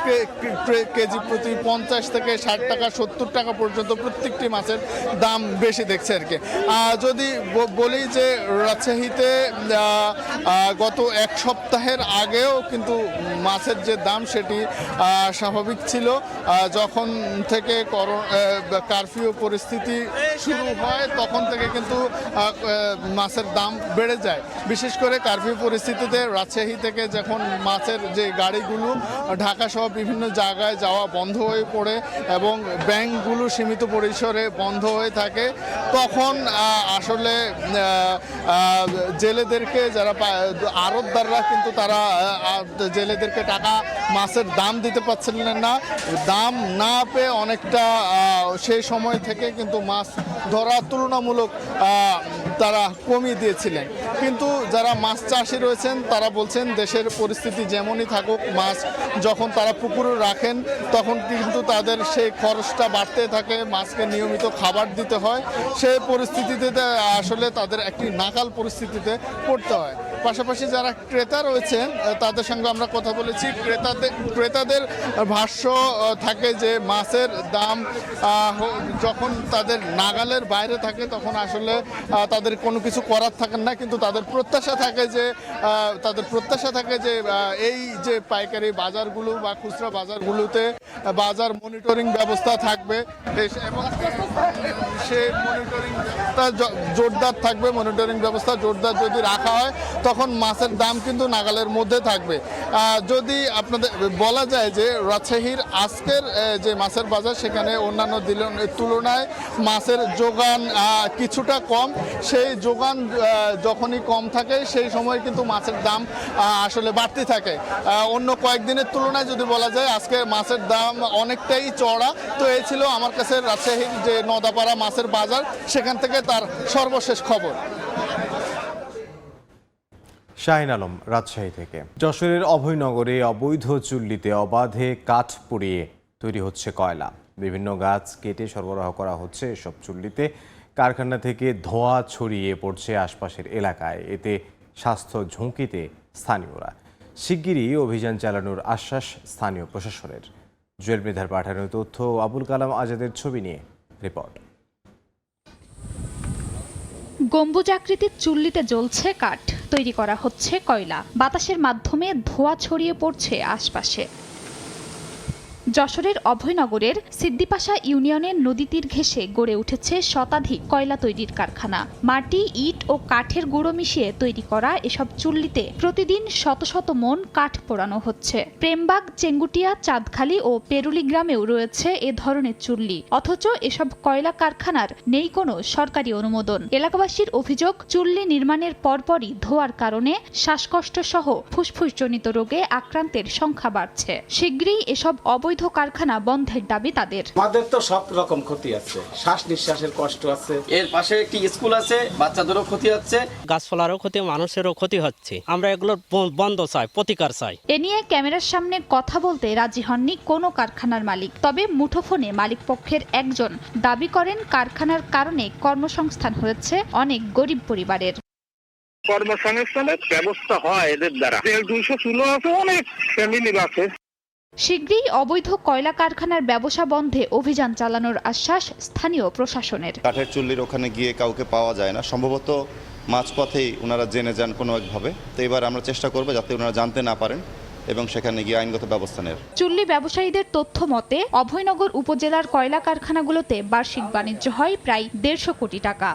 কেজি প্রতি 50 থেকে 60 টাকা 70 টাকা পর্যন্ত প্রত্যেকটি মাছের দাম বেশি দেখছে আর কি। যদি বলি যে রাজশাহীতে গত এক সপ্তাহের আগেও কিন্তু মাছের যে দাম সেটি স্বাভাবিক ছিল। যখন থেকে কারফিউ পরিস্থিতি শুরু হয় তখন থেকে কিন্তু মাছের দাম বেড়ে যায়। বিশেষ করে কারফিউ পরিস্থিতিতে রাজশাহী থেকে যখন মাছের যে গাড়িগুলো ঢাকা সহ বিভিন্ন জায়গায় যাওয়া বন্ধ হয়ে পড়ে এবং ব্যাংকগুলো সীমিত পরিসরে বন্ধ হয়ে থাকে তখন আসলে জেলেদেরকে যারা আড়তদাররা কিন্তু তারা জেলেদেরকে টাকা মাছের দাম দিতে পারছিলেন না। দাম না পেয়ে অনেকটা সেই সময় থেকে কিন্তু মাছ ধরা তুলনামূলক তারা কমিয়ে দিয়েছিলেন। কিন্তু যারা মাছ চাষি রয়েছেন তারা বলছেন দেশের পরিস্থিতি যেমনই থাকুক মাছ যখন তারা পুকুরে রাখেন তখন কিন্তু তাদের সেই খরচটা বাড়তে থাকে, মাছকে নিয়মিত খাবার দিতে হয়। সেই পরিস্থিতিতে আসলে তাদের একটি নাকাল পরিস্থিতিতে পড়তে হয়। পাশাপাশি যারা ক্রেতা রয়েছেন তাদের সঙ্গে আমরা কথা বলেছি। ক্রেতাদের ভাষ্য থাকে যে মাছের দাম যখন তাদের নাগালের বাইরে থাকে তখন আসলে তাদের কোনো কিছু করার থাকে না, কিন্তু তাদের প্রত্যাশা থাকে যে এই যে পাইকারি বাজারগুলো বা খুচরা বাজারগুলোতে বাজার মনিটরিং ব্যবস্থা থাকবে এবং সেই মনিটরিংটা জোরদার থাকবে। মনিটরিং ব্যবস্থা জোরদার যদি রাখা হয় তখন মাছের দাম কিন্তু নাগালের মধ্যে থাকবে। যদি আপনাদের বলা যায় যে রাজশাহীর আজকের যে মাছের বাজার সেখানে অন্যান্য দিনের তুলনায় মাছের যোগান কিছুটা কম। সেই যোগান যখনই কম থাকে সেই সময় কিন্তু মাছের দাম আসলে বাড়তে থাকে। অন্য কয়েকদিনের তুলনায় যদি বলা যায় আজকে মাছের দাম অনেকটাই চড়া। তো এই ছিল আমার কাছে রাজশাহীর যে নদাপাড়া মাছের বাজার, সেখান থেকে তার সর্বশেষ খবর। শাহিন আলম, রাজশাহী থেকে। যশোরের অভয়নগরে অবৈধ চুল্লিতে অবাধে কাঠ পুড়িয়ে তৈরি হচ্ছে কয়লা। বিভিন্ন গাছ কেটে সরবরাহ করা হচ্ছে এসব চুল্লিতে। কারখানা থেকে ধোঁয়া ছড়িয়ে পড়ছে আশপাশের এলাকায়। এতে স্বাস্থ্য ঝুঁকিতে স্থানীয়রা। শিগগিরই অভিযান চালানোর আশ্বাস স্থানীয় প্রশাসনের। জুয়েল মৃধার পাঠানো তথ্য, আবুল কালাম আজাদের ছবি নিয়ে রিপোর্ট। গম্বুজাকৃতির চুল্লিতে জ্বলছে কাঠ, তৈরি করা হচ্ছে কয়লা। বাতাসের মাধ্যমে ধোঁয়া ছড়িয়ে পড়ছে আশপাশে। যশোরের অভয়নগরের সিদ্দিপাশা ইউনিয়নের নদী তীর ঘেঁষে গড়ে উঠেছে শতাধিক কয়লা তৈরির কারখানা। মাটি, ইট ও কাঠের গুঁড়ো মিশিয়ে তৈরি করা এসব চুল্লিতে প্রতিদিন শত শত মন কাঠ পোড়ানো হচ্ছে। প্রেমবাগ, চেঙ্গুটিয়া, চাঁদখালী ও পেরুলি গ্রামেও রয়েছে এ ধরনের চুল্লি, অথচ এসব কয়লা কারখানার নেই কোনো সরকারি অনুমোদন। এলাকাবাসীর অভিযোগ, চুল্লি নির্মাণের পরপরই ধোঁয়ার কারণে শ্বাসকষ্ট সহ ফুসফুসজনিত রোগে আক্রান্তের সংখ্যা বাড়ছে। শীঘ্রই এসব অবৈধ কারখানা বন্ধের দাবি তাদের। আমাদের তো সব রকম ক্ষতি আছে, শ্বাস নিঃশ্বাসের কষ্ট আছে, এর পাশে একটি স্কুল আছে, বাচ্চাদেরও ক্ষতি হচ্ছে, গাছপালারও ক্ষতি, মানুষেরও ক্ষতি হচ্ছে। আমরা এগুলোর বন্ধ চাই, প্রতিকার চাই। এ নিয়ে ক্যামেরার সামনে কথা বলতে রাজি হননি কোনো কারখানার মালিক। তবে মুঠোফোনে মালিক পক্ষের একজন দাবি করেন, কারখানার কারণে কর্মসংস্থান হয়েছে অনেক গরিব পরিবারের। কর্মসংস্থানের ব্যবস্থা হয় এদের দ্বারা। 200 চুলো আছে, অনেক ফ্যামিলি আছে। শীঘ্রই অবৈধ কয়লা কারখানার ব্যবসা বন্ধে অভিযান চালানোর আশ্বাস স্থানীয় প্রশাসনের। কাঠের চুল্লির ওখানে গিয়ে কাউকে পাওয়া যায় না, সম্ভবত মাঝপথেই ওনারা জেনে যান কোনো একভাবে। তো এবার আমরা চেষ্টা করব যাতে ওনারা জানতে না পারেন এবং সেখানে গিয়ে আইনগত ব্যবস্থা নেয়। চুল্লি ব্যবসায়ীদের তথ্য মতে অভয়নগর উপজেলার কয়লা কারখানাগুলোতে বার্ষিক বাণিজ্য হয় প্রায় 150 কোটি টাকা।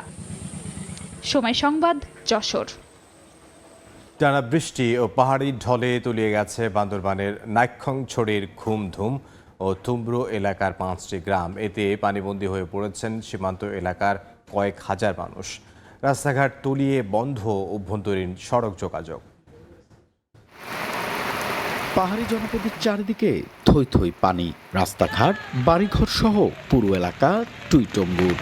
সময় সংবাদ, যশোর। টানা বৃষ্টি ও পাহাড়ি ঢলে তলিয়ে গেছে বান্দরবানের নাইক্ষংছড়ির ঘুমধুম ও তুমব্রু এলাকার 5টি গ্রাম। এতে পানিবন্দী হয়ে পড়েছেন সীমান্ত এলাকার কয়েক হাজার মানুষ। রাস্তাঘাট তলিয়ে বন্ধ অভ্যন্তরীণ সড়ক যোগাযোগ। পাহাড়ি জনপদের চারিদিকে থই থই পানি, রাস্তাঘাট, বাড়িঘর সহ পুরো এলাকা টুইটম্বুর।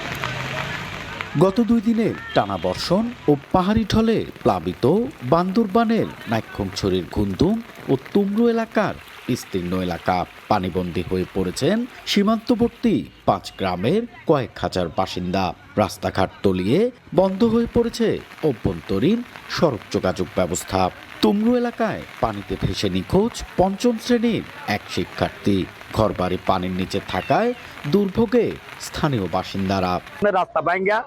গত 2 দিনের টানা বর্ষণ ও পাহাড়ি ঢলে প্লাবিত বান্দরবানের নাইক্ষংছড়ির ঘুমধুম ও তুমরু এলাকার বিস্তীর্ণ এলাকা। পানিবন্দী হয়ে পড়েছেন সীমান্তবর্তী 5 গ্রামের কয়েক হাজার বাসিন্দা। রাস্তাঘাট তলিয়ে বন্ধ হয়ে পড়েছে অভ্যন্তরীণ সড়ক যোগাযোগ ব্যবস্থা। তুমরু এলাকায় পানিতে ভেসে নিখোঁজ 5ম শ্রেণীর এক শিক্ষার্থী। ঘরবাড়ি পানির নিচে থাকায় দুর্ভোগে স্থানীয় বাসিন্দারা। রাস্তা ভাঙ্গা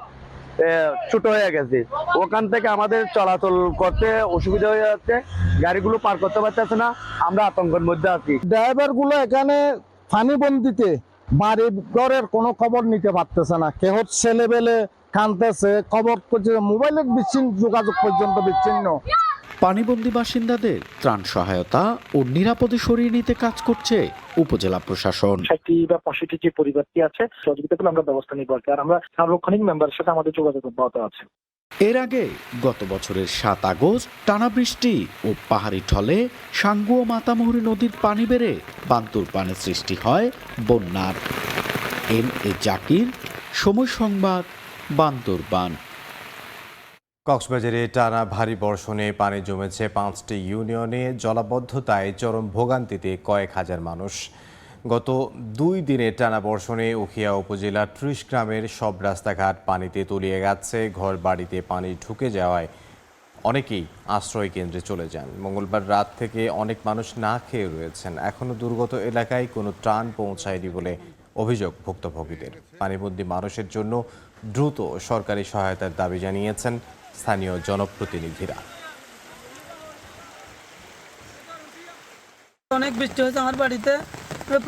ছোট হয়ে গেছে, ওখান থেকে আমাদের চলাচল করতে অসুবিধা হয়ে যাচ্ছে, গাড়িগুলো পার করতে পারতেছে না, আমরা আতঙ্কের মধ্যে আছি। ড্রাইভার গুলো এখানে পানিবন্দিতে বাড়ি ঘরের কোনো খবর নিতে পারতেছে না, কেহ ছেলেবেলে কাঁদতেছে, খবর করছে, মোবাইলের বিচ্ছিন্ন যোগাযোগ পর্যন্ত বিচ্ছিন্ন। পানিবন্দী বাসিন্দাদের ত্রাণ সহায়তা ও নিরাপদে সরিয়ে নিতে কাজ করছে উপজেলা প্রশাসন। 60 বা 65 যে পরিবারটি আছে, সহযোগিতা করে আমরা ব্যবস্থা নিব, আর আমরা সার্বক্ষণিক মেম্বারের সাথে আমাদের যোগাযোগ অব্যাহত আছে। এর আগে গত বছরের 7 আগস্ট টানা বৃষ্টি ও পাহাড়ি ঢলে সাঙ্গু ও মাতামুহুরী নদীর পানি বেড়ে বান্দরবানে সৃষ্টি হয় বন্যার। এম.এ. জাকির, সময় সংবাদ, বান্দরবান। কক্সবাজারে টানা ভারী বর্ষণে পানি জমেছে 5টি ইউনিয়নে। জলাবদ্ধতায় চরম ভোগান্তিতে কয়েক হাজার মানুষ। গত 2 দিনে টানা বর্ষণে উখিয়া উপজেলার 30 গ্রামের সব রাস্তাঘাট পানিতে তলিয়ে গেছে। ঘর বাড়িতে পানি ঢুকে যাওয়ায় অনেকেই আশ্রয় কেন্দ্রে চলে যান। মঙ্গলবার রাত থেকে অনেক মানুষ না খেয়ে রয়েছেন। এখনও দুর্গত এলাকায় কোনো ত্রাণ পৌঁছায়নি বলে অভিযোগ ভুক্তভোগীদের। পানিবন্দী মানুষের জন্য দ্রুত সরকারি সহায়তার দাবি জানিয়েছেন স্থানীয় জনপ্রতিনিধিরা। অনেক বৃষ্টি হয়েছে আমার বাড়িতে,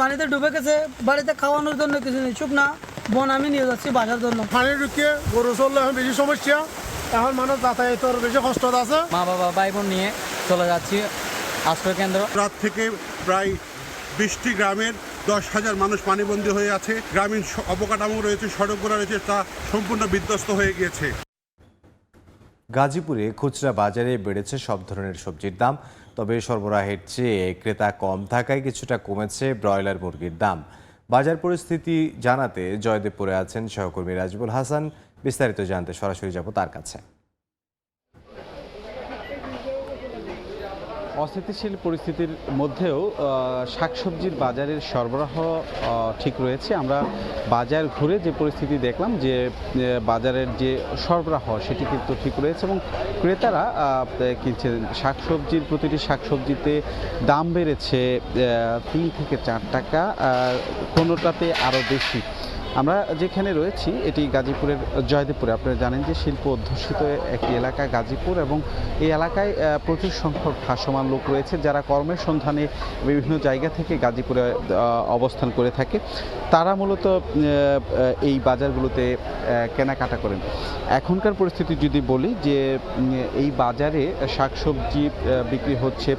পানিতে ডুবে গেছে, বাড়িতে খাওয়ানোর জন্য কিছু নেই, শুকনা বন আমি নিয়ে যাচ্ছি বাসার জন্য। পানি ঢুকিয়ে গরু চললে এখন বেশি সমস্যা, এখন মানুষ যাতায়াতের বেশি কষ্ট আছে। মা বাবা ভাই বোন নিয়ে চলে যাচ্ছি আশ্রয় কেন্দ্র। রাত থেকে প্রায় 20টি গ্রামের 10,000 মানুষ পানিবন্দী হয়ে আছে। গ্রামীণ অবকাঠামো রয়েছে, সড়কগুলো রয়েছে, তা সম্পূর্ণ বিধ্বস্ত হয়ে গিয়েছে। গাজীপুরে খুচরা বাজারে বেড়েছে সব ধরনের সবজির দাম, তবে সরবরাহের চেয়ে ক্রেতা কম থাকায় কিছুটা কমেছে ব্রয়লার মুরগির দাম। বাজার পরিস্থিতি জানাতে জয়দেবপুরে আছেন সহকর্মী রাজিবুল হাসান। বিস্তারিত জানতে সরাসরি যাব তার কাছে। অস্থিতিশীল পরিস্থিতির মধ্যেও শাকসবজির বাজারের সরবরাহ ঠিক রয়েছে। আমরা বাজার ঘুরে যে পরিস্থিতি দেখলাম, যে বাজারের যে সরবরাহ সেটি কিন্তু ঠিক রয়েছে এবং ক্রেতারা কিনছেন। শাকসবজির প্রতিটি শাকসবজিতে দাম বেড়েছে 3 থেকে 4 টাকা, কোনোটাতে আরও বেশি। আমরা যেখানে রয়েছি এটি গাজীপুরের জয়দেবপুরে। আপনারা জানেন যে শিল্প অধ্যুষিত একটি এলাকা গাজীপুর, এবং এই এলাকায় প্রচুর সংখ্যক ভাসমান লোক রয়েছে যারা কর্মের সন্ধানে বিভিন্ন জায়গা থেকে গাজীপুরে অবস্থান করে থাকে। তারা মূলত এই বাজারগুলোতে কেনাকাটা করেন। এখনকার পরিস্থিতি যদি বলি যে এই বাজারে শাকসবজি বিক্রি হচ্ছে,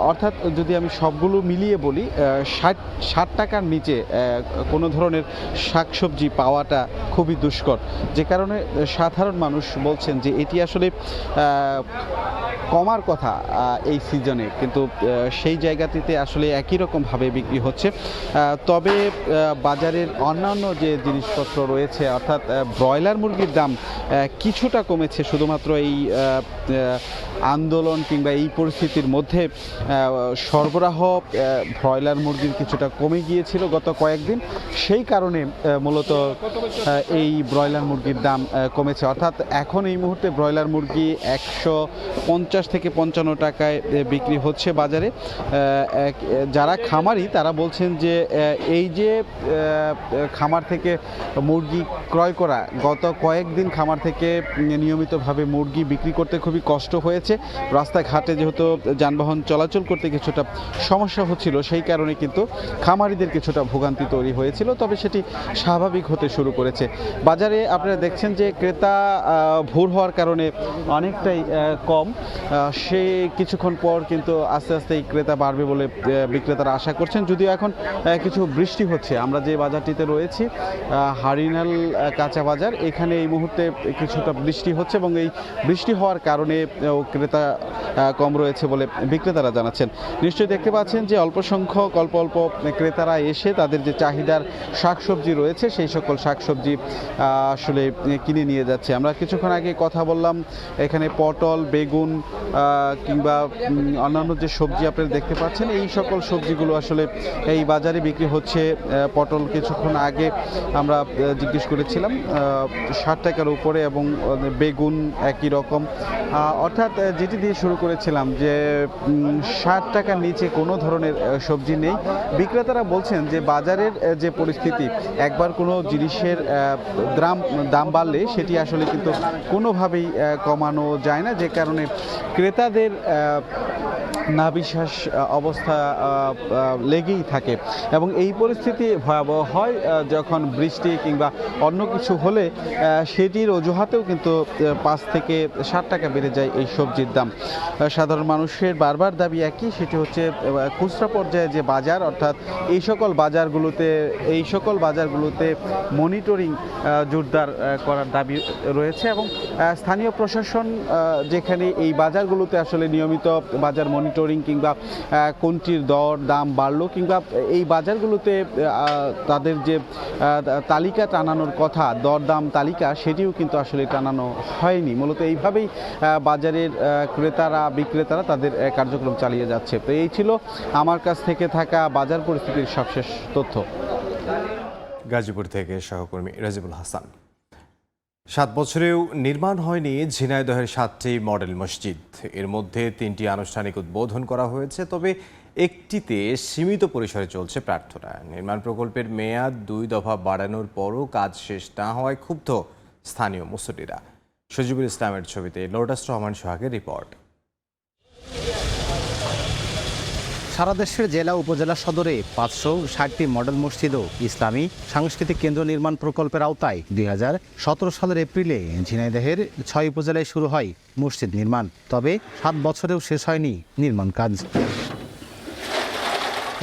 অর্থাৎ যদি আমি সবগুলো মিলিয়ে বলি 60 টাকার নিচে কোনো ধরনের শাকসবজি পাওয়াটা খুবই দুষ্কর, যে কারণে সাধারণ মানুষ বলছেন যে এটি আসলে কমার কথা এই সিজনে, কিন্তু সেই জায়গাটিতে আসলে একই রকমভাবে বিক্রি হচ্ছে। তবে বাজারের অন্যান্য যে জিনিসপত্র রয়েছে, অর্থাৎ ব্রয়লার মুরগির দাম কিছুটা কমেছে শুধুমাত্র এই আন্দোলন কিংবা এই পরিস্থিতির মধ্যে। সরবরাহ ব্রয়লার মুরগির কিছুটা কমে গিয়েছিল গত কয়েকদিন, সেই কারণে মূলত এই ব্রয়লার মুরগির দাম কমেছে। অর্থাৎ এখন এই মুহূর্তে ব্রয়লার মুরগি 150 থেকে 55 টাকায় বিক্রি হচ্ছে বাজারে। যারা খামারি তারা বলছেন যে এই যে খামার থেকে মুরগি ক্রয় করা, গত কয়েকদিন খামার থেকে নিয়মিতভাবে মুরগি বিক্রি করতে খুবই কষ্ট হয়েছে। রাস্তাঘাটে যেহেতু যানবাহন চলাচল করতে কিছুটা সমস্যা হচ্ছিল, সেই কারণে কিন্তু খামারিদের কিছুটা ভোগান্তি তৈরি হয়েছিল, তবে সেটি স্বাভাবিক হতে শুরু করেছে। বাজারে আপনারা দেখছেন যে ক্রেতা ভোর হওয়ার কারণে অনেকটাই কম, সে কিছুক্ষণ পর কিন্তু আস্তে আস্তে এই ক্রেতা বাড়বে বলে বিক্রেতারা আশা করছেন। যদিও এখন কিছু বৃষ্টি হচ্ছে। আমরা যে বাজারটিতে রয়েছি হারিনাল কাঁচা বাজার, এখানে এই মুহূর্তে কিছুটা বৃষ্টি হচ্ছে এবং এই বৃষ্টি হওয়ার কারণে ক্রেতা কম রয়েছে বলে বিক্রেতারা জানাচ্ছেন। নিশ্চয়ই দেখতে পাচ্ছেন যে অল্প সংখ্যক অল্প ক্রেতারা এসে তাদের যে চাহিদার শাকসবজি রয়েছে সেই সকল শাকসবজি আসলে কিনে নিয়ে যাচ্ছে। আমরা কিছুক্ষণ আগে কথা বললাম, এখানে পটল, বেগুন কিংবা অন্যান্য যে সবজি আপনারা দেখতে পাচ্ছেন, এই সকল সবজিগুলো আসলে এই বাজারে বিক্রি হচ্ছে। পটল কিছুক্ষণ আগে আমরা জিজ্ঞেস করেছিলাম 60 টাকার উপরে, এবং বেগুন একই রকম। অর্থাৎ যেটি দিয়ে শুরু করেছিলাম যে 60 টাকার নিচে কোনো ধরনের সবজি নেই। বিক্রেতারা বলছেন যে বাজারের যে পরিস্থিতি, একবার কোনো জিনিসের দাম বাড়লে সেটি আসলে কিন্তু কোনোভাবেই কমানো যায় না, যে কারণে ক্রেতাদের নাবিশ্বাস অবস্থা লেগেই থাকে। এবং এই পরিস্থিতি ভয়াবহ হয় যখন বৃষ্টি কিংবা অন্য কিছু হলে সেটির অজুহাতেও কিন্তু 5 থেকে 60 টাকা বেড়ে যায় এই সবজির দাম। সাধারণ মানুষের বারবার দাবি একই, সেটি হচ্ছে খুচরা পর্যায়ে যে বাজার, অর্থাৎ এই সকল বাজারগুলোতে মনিটরিং জোরদার করার দাবি রয়েছে, এবং স্থানীয় প্রশাসন যেখানে এই বাজারগুলোতে আসলে নিয়মিত বাজার মনিটরিং কিংবা কোনটির দর দাম বাড়লো, কিংবা এই বাজারগুলোতে তাদের যে তালিকা টানানোর কথা, দরদাম তালিকা, সেটিও কিন্তু আসলে টানানো হয়নি। মূলত এইভাবেই বাজারের ক্রেতারা বিক্রেতারা তাদের কার্যক্রম চালিয়ে যাচ্ছে। তো এই ছিল আমার কাছ থেকে থাকা বাজার পরিস্থিতির সবশেষ তথ্য। গাজীপুর থেকে সহকর্মী রাজিবুল হাসান। 7 বছরেও নির্মাণ হয়নি ঝিনাইদহের 7টি মডেল মসজিদ। এর মধ্যে 3টি আনুষ্ঠানিক উদ্বোধন করা হয়েছে, তবে একটিতে সীমিত পরিসরে চলছে প্রার্থনা। নির্মাণ প্রকল্পের মেয়াদ 2 দফা বাড়ানোর পরও কাজ শেষ না হওয়ায় ক্ষুব্ধ স্থানীয় মুসল্লিরা। সজিবুল ইসলামের ছবিতে লোটাস রহমান সোহাগের রিপোর্ট। সারা দেশের জেলা উপজেলা সদরে 560টি মডেল মসজিদ ও ইসলামী সাংস্কৃতিক কেন্দ্র নির্মাণ প্রকল্পের আওতায় 2017 সালের এপ্রিলে ঝিনাইদহের 6 উপজেলায় শুরু হয় মসজিদ নির্মাণ। তবে 7 বছরেও শেষ হয়নি নির্মাণ কাজ।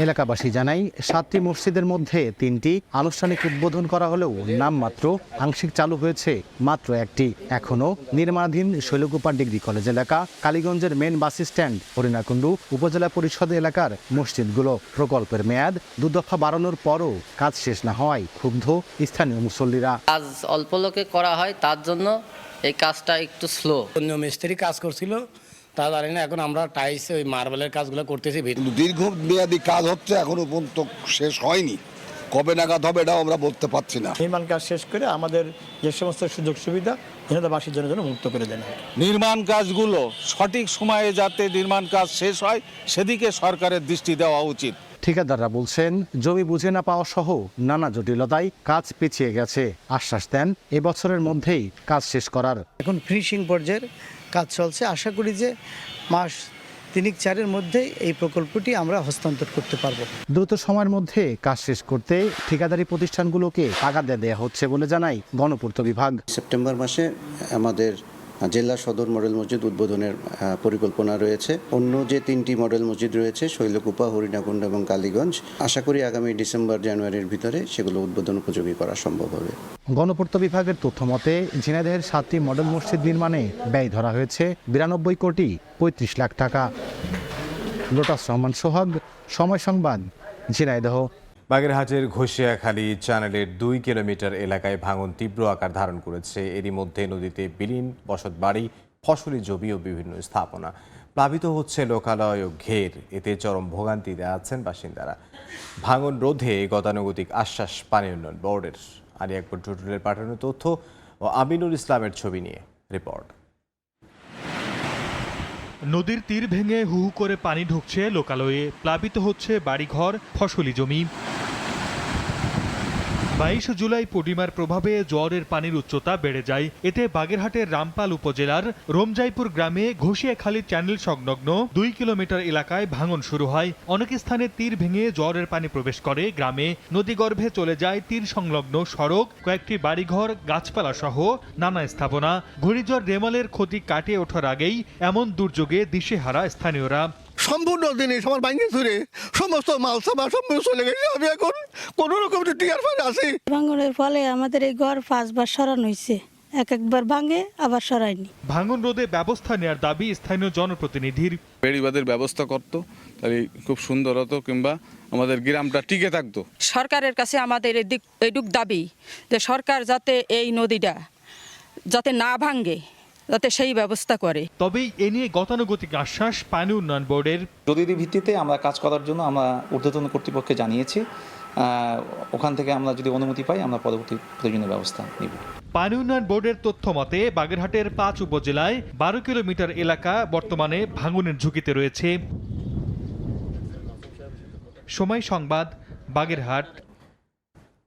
এলাকাবাসী জানায় 7টি মসজিদের মধ্যে 3টি আনুষ্ঠানিক উদ্বোধন করা হলেও নামমাত্র আংশিক চালু হয়েছে মাত্র একটি। এখনও নির্মাণাধীন শৈলকুপা ডিগ্রি কলেজ এলাকা, কালীগঞ্জের মেন বাস স্ট্যান্ড, হরিণাকুণ্ডু উপজেলা পরিষদ এলাকার মসজিদগুলো। প্রকল্পের মেয়াদ 2 দফা বাড়ানোর পরও কাজ শেষ না হওয়ায় ক্ষুব্ধ স্থানীয় মুসল্লিরা। কাজ অল্প লোকে করা হয়, তার জন্য এই কাজটা একটু স্লো। অন্য মিস্ত্রি কাজ করছিল, তা জানি না, এখন আমরা টাইলস ওই মার্বেলের কাজগুলো করতেছি। দীর্ঘমেয়াদী কাজ হচ্ছে, এখনো পর্যন্ত শেষ হয়নি। কবে নাগাদ হবে এটাও আমরা বলতে পারছি না। নির্মাণ কাজ শেষ করে আমাদের যে সমস্ত সুযোগ সুবিধা জনতাবাসীর জন্য মুক্ত করে দেন। নির্মাণ কাজগুলো সঠিক সময়ে যাতে নির্মাণ কাজ শেষ হয় সেদিকে সরকারের দৃষ্টি দেওয়া উচিত। ঠিকাদাররা বলছেন জমি বুঝে না পাওয়া সহ নানা জটিলতায় কাজ পিছিয়ে গেছে। আশ্বাস দেন এবছরের মধ্যেই কাজ শেষ করার। এখন ফিনিশিং পর্যায়ের কাজ চলছে, আশা করি যে মাস 3-4-এর মধ্যেই এই প্রকল্পটি আমরা হস্তান্তর করতে পারবো। দ্রুত সময়ের মধ্যে কাজ শেষ করতে ঠিকাদারি প্রতিষ্ঠানগুলোকে তাগাদা দেওয়া হচ্ছে বলে জানায় গণপূর্ত বিভাগ। সেপ্টেম্বর মাসে আমাদের জেলা সদর মডেল মসজিদ উদ্বোধনের পরিকল্পনা রয়েছে। অন্য যে 3টি মডেল মসজিদ রয়েছে শৈলকুপা, হরিণাকুণ্ড এবং কালীগঞ্জ, আশা করি আগামী ডিসেম্বর-জানুয়ারির ভিতরে সেগুলো উদ্বোধন উপযোগী করা সম্ভব হবে। গণপূর্ত বিভাগের তথ্য মতে ঝিনাইদহের 7টি মডেল মসজিদ নির্মাণে ব্যয় ধরা হয়েছে 92 কোটি 35 লাখ টাকা। লোটাস রহমান সোহাগ, সময় সংবাদ, ঝিনাইদহ। বাগেরহাটের ঘষিয়াখালী চ্যানেলের 2 কিলোমিটার এলাকায় ভাঙন তীব্র আকার ধারণ করেছে। এরই মধ্যে নদীতে বিলীন বসতবাড়ি, ফসলি জমি ও বিভিন্ন স্থাপনা। প্লাবিত হচ্ছে লোকালয় ও ঘের। এতে চরম ভোগান্তিতে আছেন বাসিন্দারা। ভাঙন রোধে গতানুগতিক আশ্বাস পানি উন্নয়ন বোর্ডের। আলী আকবর টুটুলের পাঠানো তথ্য ও আমিনুল ইসলামের ছবি নিয়ে রিপোর্ট। নদীর তীর ভেঙে হু হু করে পানি ঢুকছে লোকালয়ে, প্লাবিত হচ্ছে বাড়িঘর, ফসলি জমি। 22 জুলাই পূর্ণিমার প্রভাবে জোয়ারের পানির উচ্চতা বেড়ে যায়। এতে বাগেরহাটের রামপাল উপজেলার রমজাইপুর গ্রামে ঘষিয়াখালী চ্যানেল সংলগ্ন 2 কিলোমিটার এলাকায় ভাঙন শুরু হয়। অনেক স্থানে তীর ভেঙে জোয়ারের পানি প্রবেশ করে গ্রামে। নদীগর্ভে চলে যায় তীর সংলগ্ন সড়ক, কয়েকটি বাড়িঘর, গাছপালা সহ নানা স্থাপনা। ঘূর্ণিঝড় রেমালের ক্ষতি কাটিয়ে ওঠার আগেই এমন দুর্যোগে দিশেহারা স্থানীয়রা। সম্পূর্ণ জিনিস আমার ভাঙে চুরে সমস্ত মাল সামার সব চলে গেছে। আমি এখন কোন রকম টিয়ার ফার আছি। ভাঙনের ফলে আমাদের এই ঘর 5 বার সরানো হয়েছে, একবার ভাঙে আবার সরায়নি। ভাঙন রোধে ব্যবস্থা নেওয়ার দাবি স্থানীয় জনপ্রতিনিধির। বেড়িবাঁধের ব্যবস্থা করতো তাহলে খুব সুন্দর হতো, কিংবা আমাদের গ্রামটা টিকে থাকতো। সরকারের কাছে আমাদের এটুক দাবি যে সরকার যাতে এই নদীটা যাতে না ভাঙে, যাতে সেই ব্যবস্থা করে। তবেই এ নিয়ে গতানুগতিক আশ্বাস পানি উন্নয়ন বোর্ডের। জরুরি ভিত্তিতে আমরা কাজ করার জন্য আমরা ঊর্ধ্বতন কর্তৃপক্ষকে জানিয়েছি। ওখান থেকে আমরা যদি অনুমতি পাই আমরা পরবর্তী প্রয়োজনীয় ব্যবস্থা নিব। পানি উন্নয়ন বোর্ডের তথ্য মতে বাগেরহাটের 5 উপজেলায় 12 কিলোমিটার এলাকা বর্তমানে ভাঙনের ঝুঁকিতে রয়েছে। সময় সংবাদ, বাগেরহাট।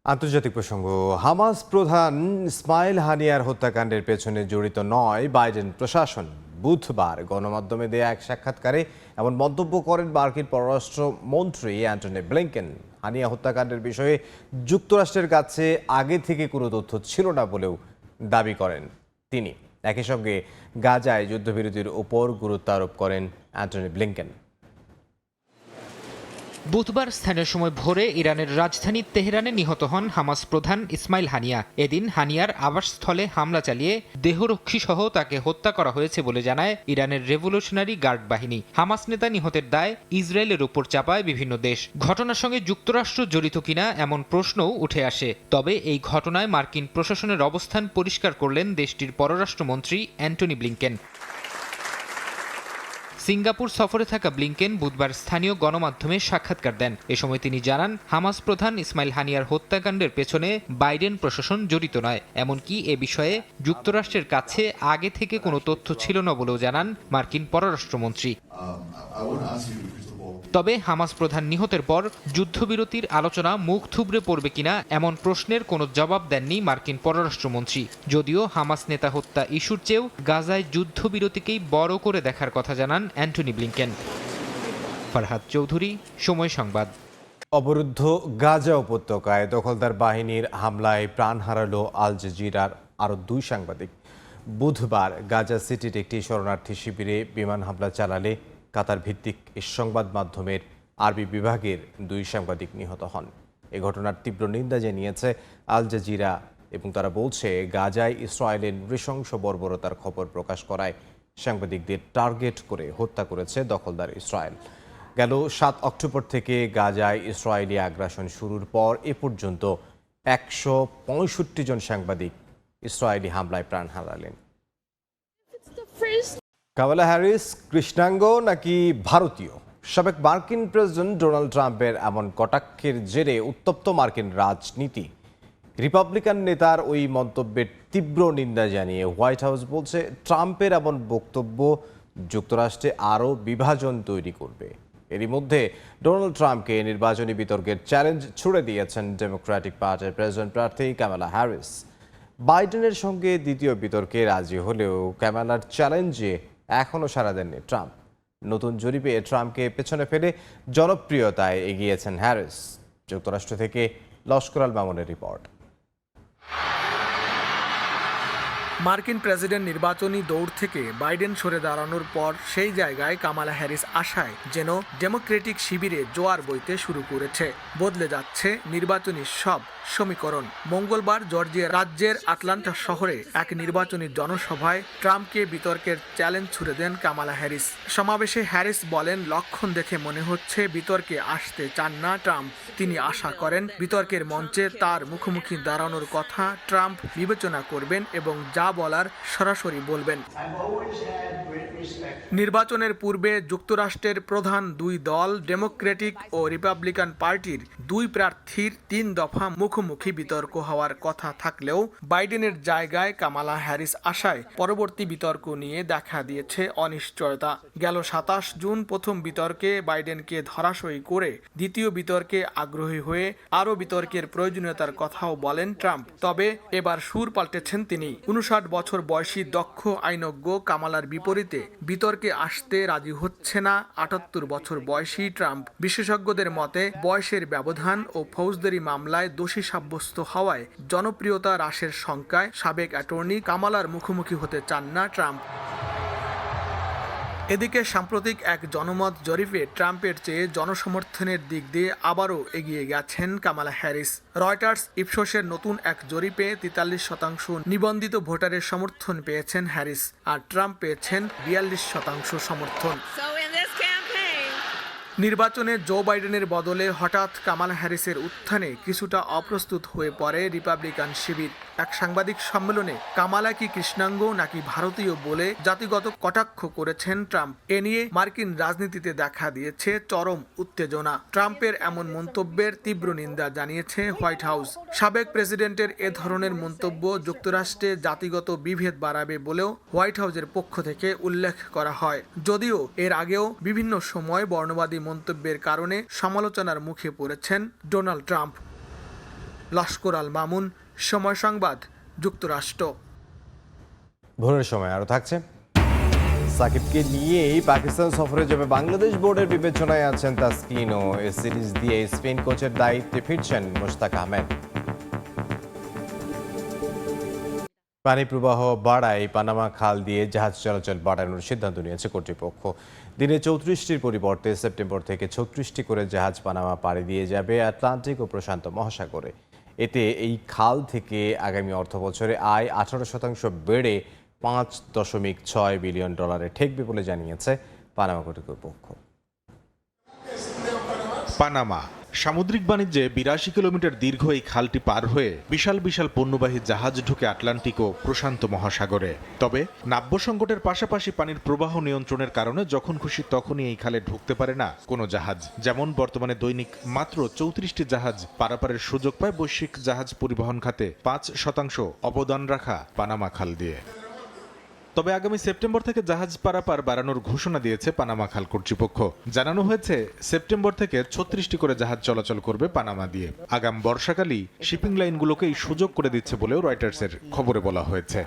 আন্তর্জাতিক প্রসঙ্গ। হামাস প্রধান ইসমাইল হানিয়ার হত্যাকাণ্ডের পেছনে জড়িত নয় বাইডেন প্রশাসন। বুধবার গণমাধ্যমে দেয়া এক সাক্ষাৎকারে এমন মন্তব্য করেন মার্কিন পররাষ্ট্রমন্ত্রী অ্যান্টনি ব্লিংকেন। হানিয়া হত্যাকাণ্ডের বিষয়ে যুক্তরাষ্ট্রের কাছে আগে থেকে কোনো তথ্য ছিল না বলেও দাবি করেন তিনি। একই সঙ্গে গাজায় যুদ্ধবিরতির ওপর গুরুত্ব আরোপ করেন অ্যান্টনি ব্লিংকেন। বুধবার স্থানীয় সময় ভোরে ইরানের রাজধানী তেহরানে নিহত হন হামাস প্রধান ইসমাইল হানিয়া। এদিন হানিয়ার আবাসস্থলে হামলা চালিয়ে দেহরক্ষী সহ তাকে হত্যা করা হয়েছে বলে জানায় ইরানের রেভলিউশনারি গার্ড বাহিনী। হামাস নেতা নিহতের দায় ইসরায়েলের উপর চাপায় বিভিন্ন দেশ। ঘটনার সঙ্গে যুক্তরাষ্ট্র জড়িত কিনা এমন প্রশ্নও উঠে আসে। তবে এই ঘটনায় মার্কিন প্রশাসনের অবস্থান পরিষ্কার করলেন দেশটির পররাষ্ট্রমন্ত্রী অ্যান্টনি ব্লিংকেন। সিঙ্গাপুর সফরে থাকা ব্লিংকেন বুধবার স্থানীয় গণমাধ্যমে সাক্ষাৎকার দেন। এ সময় তিনি জানান, হামাস প্রধান ইসমাইল হানিয়ার হত্যাকাণ্ডের পেছনে বাইডেন প্রশাসন জড়িত নয়। এমনকি এ বিষয়ে যুক্তরাষ্ট্রের কাছে আগে থেকে কোনো তথ্য ছিল না বলেও জানান মার্কিন পররাষ্ট্রমন্ত্রী। তবে হামাস প্রধান নিহতের পর যুদ্ধবিরতির আলোচনা মুখ থুবড়ে পড়বে কিনা এমন প্রশ্নের কোনো জবাব দেননি মার্কিন পররাষ্ট্রমন্ত্রী। যদিও হামাস নেতা হত্যা ইস্যুর চেয়েও গাজায় যুদ্ধবিরতিকেই বড় করে দেখার কথা জানান অ্যান্টনি ব্লিংকেন। ফারহাদ চৌধুরী, সময় সংবাদ। অবরুদ্ধ গাজা উপত্যকায় দখলদার বাহিনীর হামলায় প্রাণ হারালো আল জাজিরার আরও 2 সাংবাদিক। বুধবার গাজা সিটির একটি শরণার্থী শিবিরে বিমান হামলা চালালে কাতার ভিত্তিক এই সংবাদ মাধ্যমের আরবি বিভাগের 2 সাংবাদিক নিহত হন। এ ঘটনার তীব্র নিন্দা জানিয়েছে আল জাজিরা এবং তারা বলছে গাজায় ইসরায়েলের নৃশংস বর্বরতার খবর প্রকাশ করায় সাংবাদিকদের টার্গেট করে হত্যা করেছে দখলদার ইসরায়েল। গেল 7 অক্টোবর থেকে গাজায় ইসরায়েলি আগ্রাসন শুরুর পর এ পর্যন্ত 165 জন সাংবাদিক ইসরায়েলি হামলায় প্রাণ হারালেন। কামালা হ্যারিস কৃষ্ণাঙ্গ নাকি ভারতীয়? সাবেক মার্কিন প্রেসিডেন্ট ডোনাল্ড ট্রাম্পের এমন কটাক্ষের জেরে উত্তপ্ত মার্কিন রাজনীতি। রিপাবলিকান নেতার ওই মন্তব্যের তীব্র নিন্দা জানিয়ে হোয়াইট হাউস বলছে, ট্রাম্পের এমন বক্তব্য যুক্তরাষ্ট্রে আরও বিভাজন তৈরি করবে। এরই মধ্যে ডোনাল্ড ট্রাম্পকে নির্বাচনী বিতর্কের চ্যালেঞ্জ ছুড়ে দিয়েছেন ডেমোক্রেটিক পার্টির প্রেসিডেন্ট প্রার্থী কামালা হ্যারিস। বাইডেনের সঙ্গে দ্বিতীয় বিতর্কে রাজি হলেও কামালার চ্যালেঞ্জে এখনও সাড়া দেননি ট্রাম্প। নতুন জরিপে ট্রাম্পকে পেছনে ফেলে জনপ্রিয়তায় এগিয়েছেন হ্যারিস। যুক্তরাষ্ট্র থেকে লস্কর আল মামুনের রিপোর্ট। মার্কিন প্রেসিডেন্ট নির্বাচনী দৌড় থেকে বাইডেন সরে দাঁড়ানোর পর সেই জায়গায় কামালা হ্যারিস আশায় যেন ডেমোক্রেটিক শিবিরে জোয়ার বইতে শুরু করেছে। বদলে যাচ্ছে নির্বাচনী সব সমীকরণ। মঙ্গলবার জর্জিয়া রাজ্যের আটলান্টা শহরে এক নির্বাচনী জনসভায় ট্রাম্পকে বিতর্কের চ্যালেঞ্জ ছুড়ে দেন কামালা হ্যারিস। সমাবেশে হ্যারিস বলেন, লক্ষণ দেখে মনে হচ্ছে বিতর্কে আসতে চান না ট্রাম্প। তিনি আশা করেন বিতর্কের মঞ্চে তার মুখোমুখি দাঁড়ানোর কথা ট্রাম্প বিবেচনা করবেন এবং যা বলার সরাসরি বলবেন। নির্বাচনের পূর্বে যুক্তরাষ্ট্রের প্রধান দুই দল ডেমোক্রেটিক ও রিপাবলিকান পার্টির দুই প্রার্থীর 3 দফা মুখোমুখি বিতর্ক হওয়ার কথা থাকলেও বাইডেনের জায়গায় কামালা হ্যারিস আশায় পরবর্তী বিতর্ক নিয়ে দেখা দিয়েছে অনিশ্চয়তা। গেল 27 জুন প্রথম বিতর্কে বাইডেনকে ধরাশয়ী করে দ্বিতীয় বিতর্কে আগ্রহী হয়ে আরও বিতর্কের প্রয়োজনীয়তার কথাও বলেন ট্রাম্প। তবে এবার সুর পাল্টেছেন তিনি। 59 বছর বয়সী দক্ষ আইনজ্ঞ কামালার বিপরীতে বিতর্কে আসতে রাজি হচ্ছে না 78 বছর বয়সী ট্রাম্প। বিশেষজ্ঞদের মতে বয়সের ব্যবধান ও ফৌজদারি মামলায় দোষী সাব্যস্ত হওয়ায় জনপ্রিয়তা হ্রাসের শঙ্কায় সাবেক অ্যাটর্নি কামালার মুখোমুখি হতে চান না ট্রাম্প। এদিকে সাম্প্রতিক এক জনমত জরিপে ট্রাম্পের চেয়ে জনসমর্থনের দিক দিয়ে আবারও এগিয়ে গেছেন কামালা হ্যারিস। রয়টার্স ইপসোসের নতুন এক জরিপে 43% নিবন্ধিত ভোটারের সমর্থন পেয়েছেন হ্যারিস, আর ট্রাম্প পেয়েছেন 42% সমর্থন। নির্বাচনে জো বাইডেনের বদলে হঠাৎ কামালা হ্যারিসের উত্থানে কিছুটা অপ্রস্তুত হয়ে পড়ে রিপাবলিকান শিবির। এক সাংবাদিক সম্মেলনে কামালা কি কৃষ্ণাঙ্গ নাকি ভারতীয় বলে জাতিগত কটাক্ষ করেছেন ট্রাম্প। এ নিয়ে মার্কিন রাজনীতিতে দেখা দিয়েছে চরম উত্তেজনা। ট্রাম্পের এমন মন্তব্যের তীব্র নিন্দা জানিয়েছে হোয়াইট হাউস। সাবেক প্রেসিডেন্টের এ ধরনের মন্তব্য যুক্তরাষ্ট্রে জাতিগত বিভেদ বাড়াবে বলেও হোয়াইট হাউসের পক্ষ থেকে উল্লেখ করা হয়। যদিও এর আগেও বিভিন্ন সময় বর্ণবাদী মন্তব্যের কারণে সমালোচনার মুখে পড়েছেন ডোনাল্ড ট্রাম্প। লস্কর আল মামুন, সময় সংবাদ, যুক্তরাষ্ট্র। ভোরের সময় আরও থাকছে। সাকিবকে নিয়েই পাকিস্তান সফরে যাবে বাংলাদেশ। বোর্ডের বিবেচনায় আছেন তাসকিনও। এ সিরিজ দিয়ে স্পেন কোচের দায়িত্বে ফিরছেন মুশতাক আহমেদ। পানি প্রবাহ বাড়ায় পানামা খাল দিয়ে জাহাজ চলাচল বাড়ানোর সিদ্ধান্ত নিয়েছে কর্তৃপক্ষ। দিনে 34টির পরিবর্তে সেপ্টেম্বর থেকে 36টি করে জাহাজ পানামা পাড়ি দিয়ে যাবে আটলান্টিক ও প্রশান্ত মহাসাগরে। এতে এই খাল থেকে আগামী অর্থবছরে আয় 18% বেড়ে $5.6 বিলিয়ন ঠেকবে বলে জানিয়েছে পানামা কর্তৃপক্ষ। পানামা সামুদ্রিক বাণিজ্যে 82 কিলোমিটার দীর্ঘ এই খালটি পার হয়ে বিশাল বিশাল পণ্যবাহী জাহাজ ঢুকে আটলান্টিক ও প্রশান্ত মহাসাগরে। তবে নাব্য সংকটের পাশাপাশি পানির প্রবাহ নিয়ন্ত্রণের কারণে যখন খুশি তখনই এই খালে ঢুকতে পারে না কোনো জাহাজ। যেমন বর্তমানে দৈনিক মাত্র 34টি জাহাজ পারাপারের সুযোগ পায় বৈশ্বিক জাহাজ পরিবহন খাতে 5% অবদান রাখা পানামা খাল দিয়ে। তবে আগামী সেপ্টেম্বর থেকে জাহাজ পারাপার বাড়ানোর ঘোষণা দিয়েছে পানামা খাল কর্তৃপক্ষ। জানানো হয়েছে সেপ্টেম্বর থেকে 36টি করে জাহাজ চলাচল করবে পানামা দিয়ে। আগাম বর্ষাকালই শিপিং লাইনগুলোকে এই সুযোগ করে দিচ্ছে বলেও রয়টার্সের খবরে বলা হয়েছে।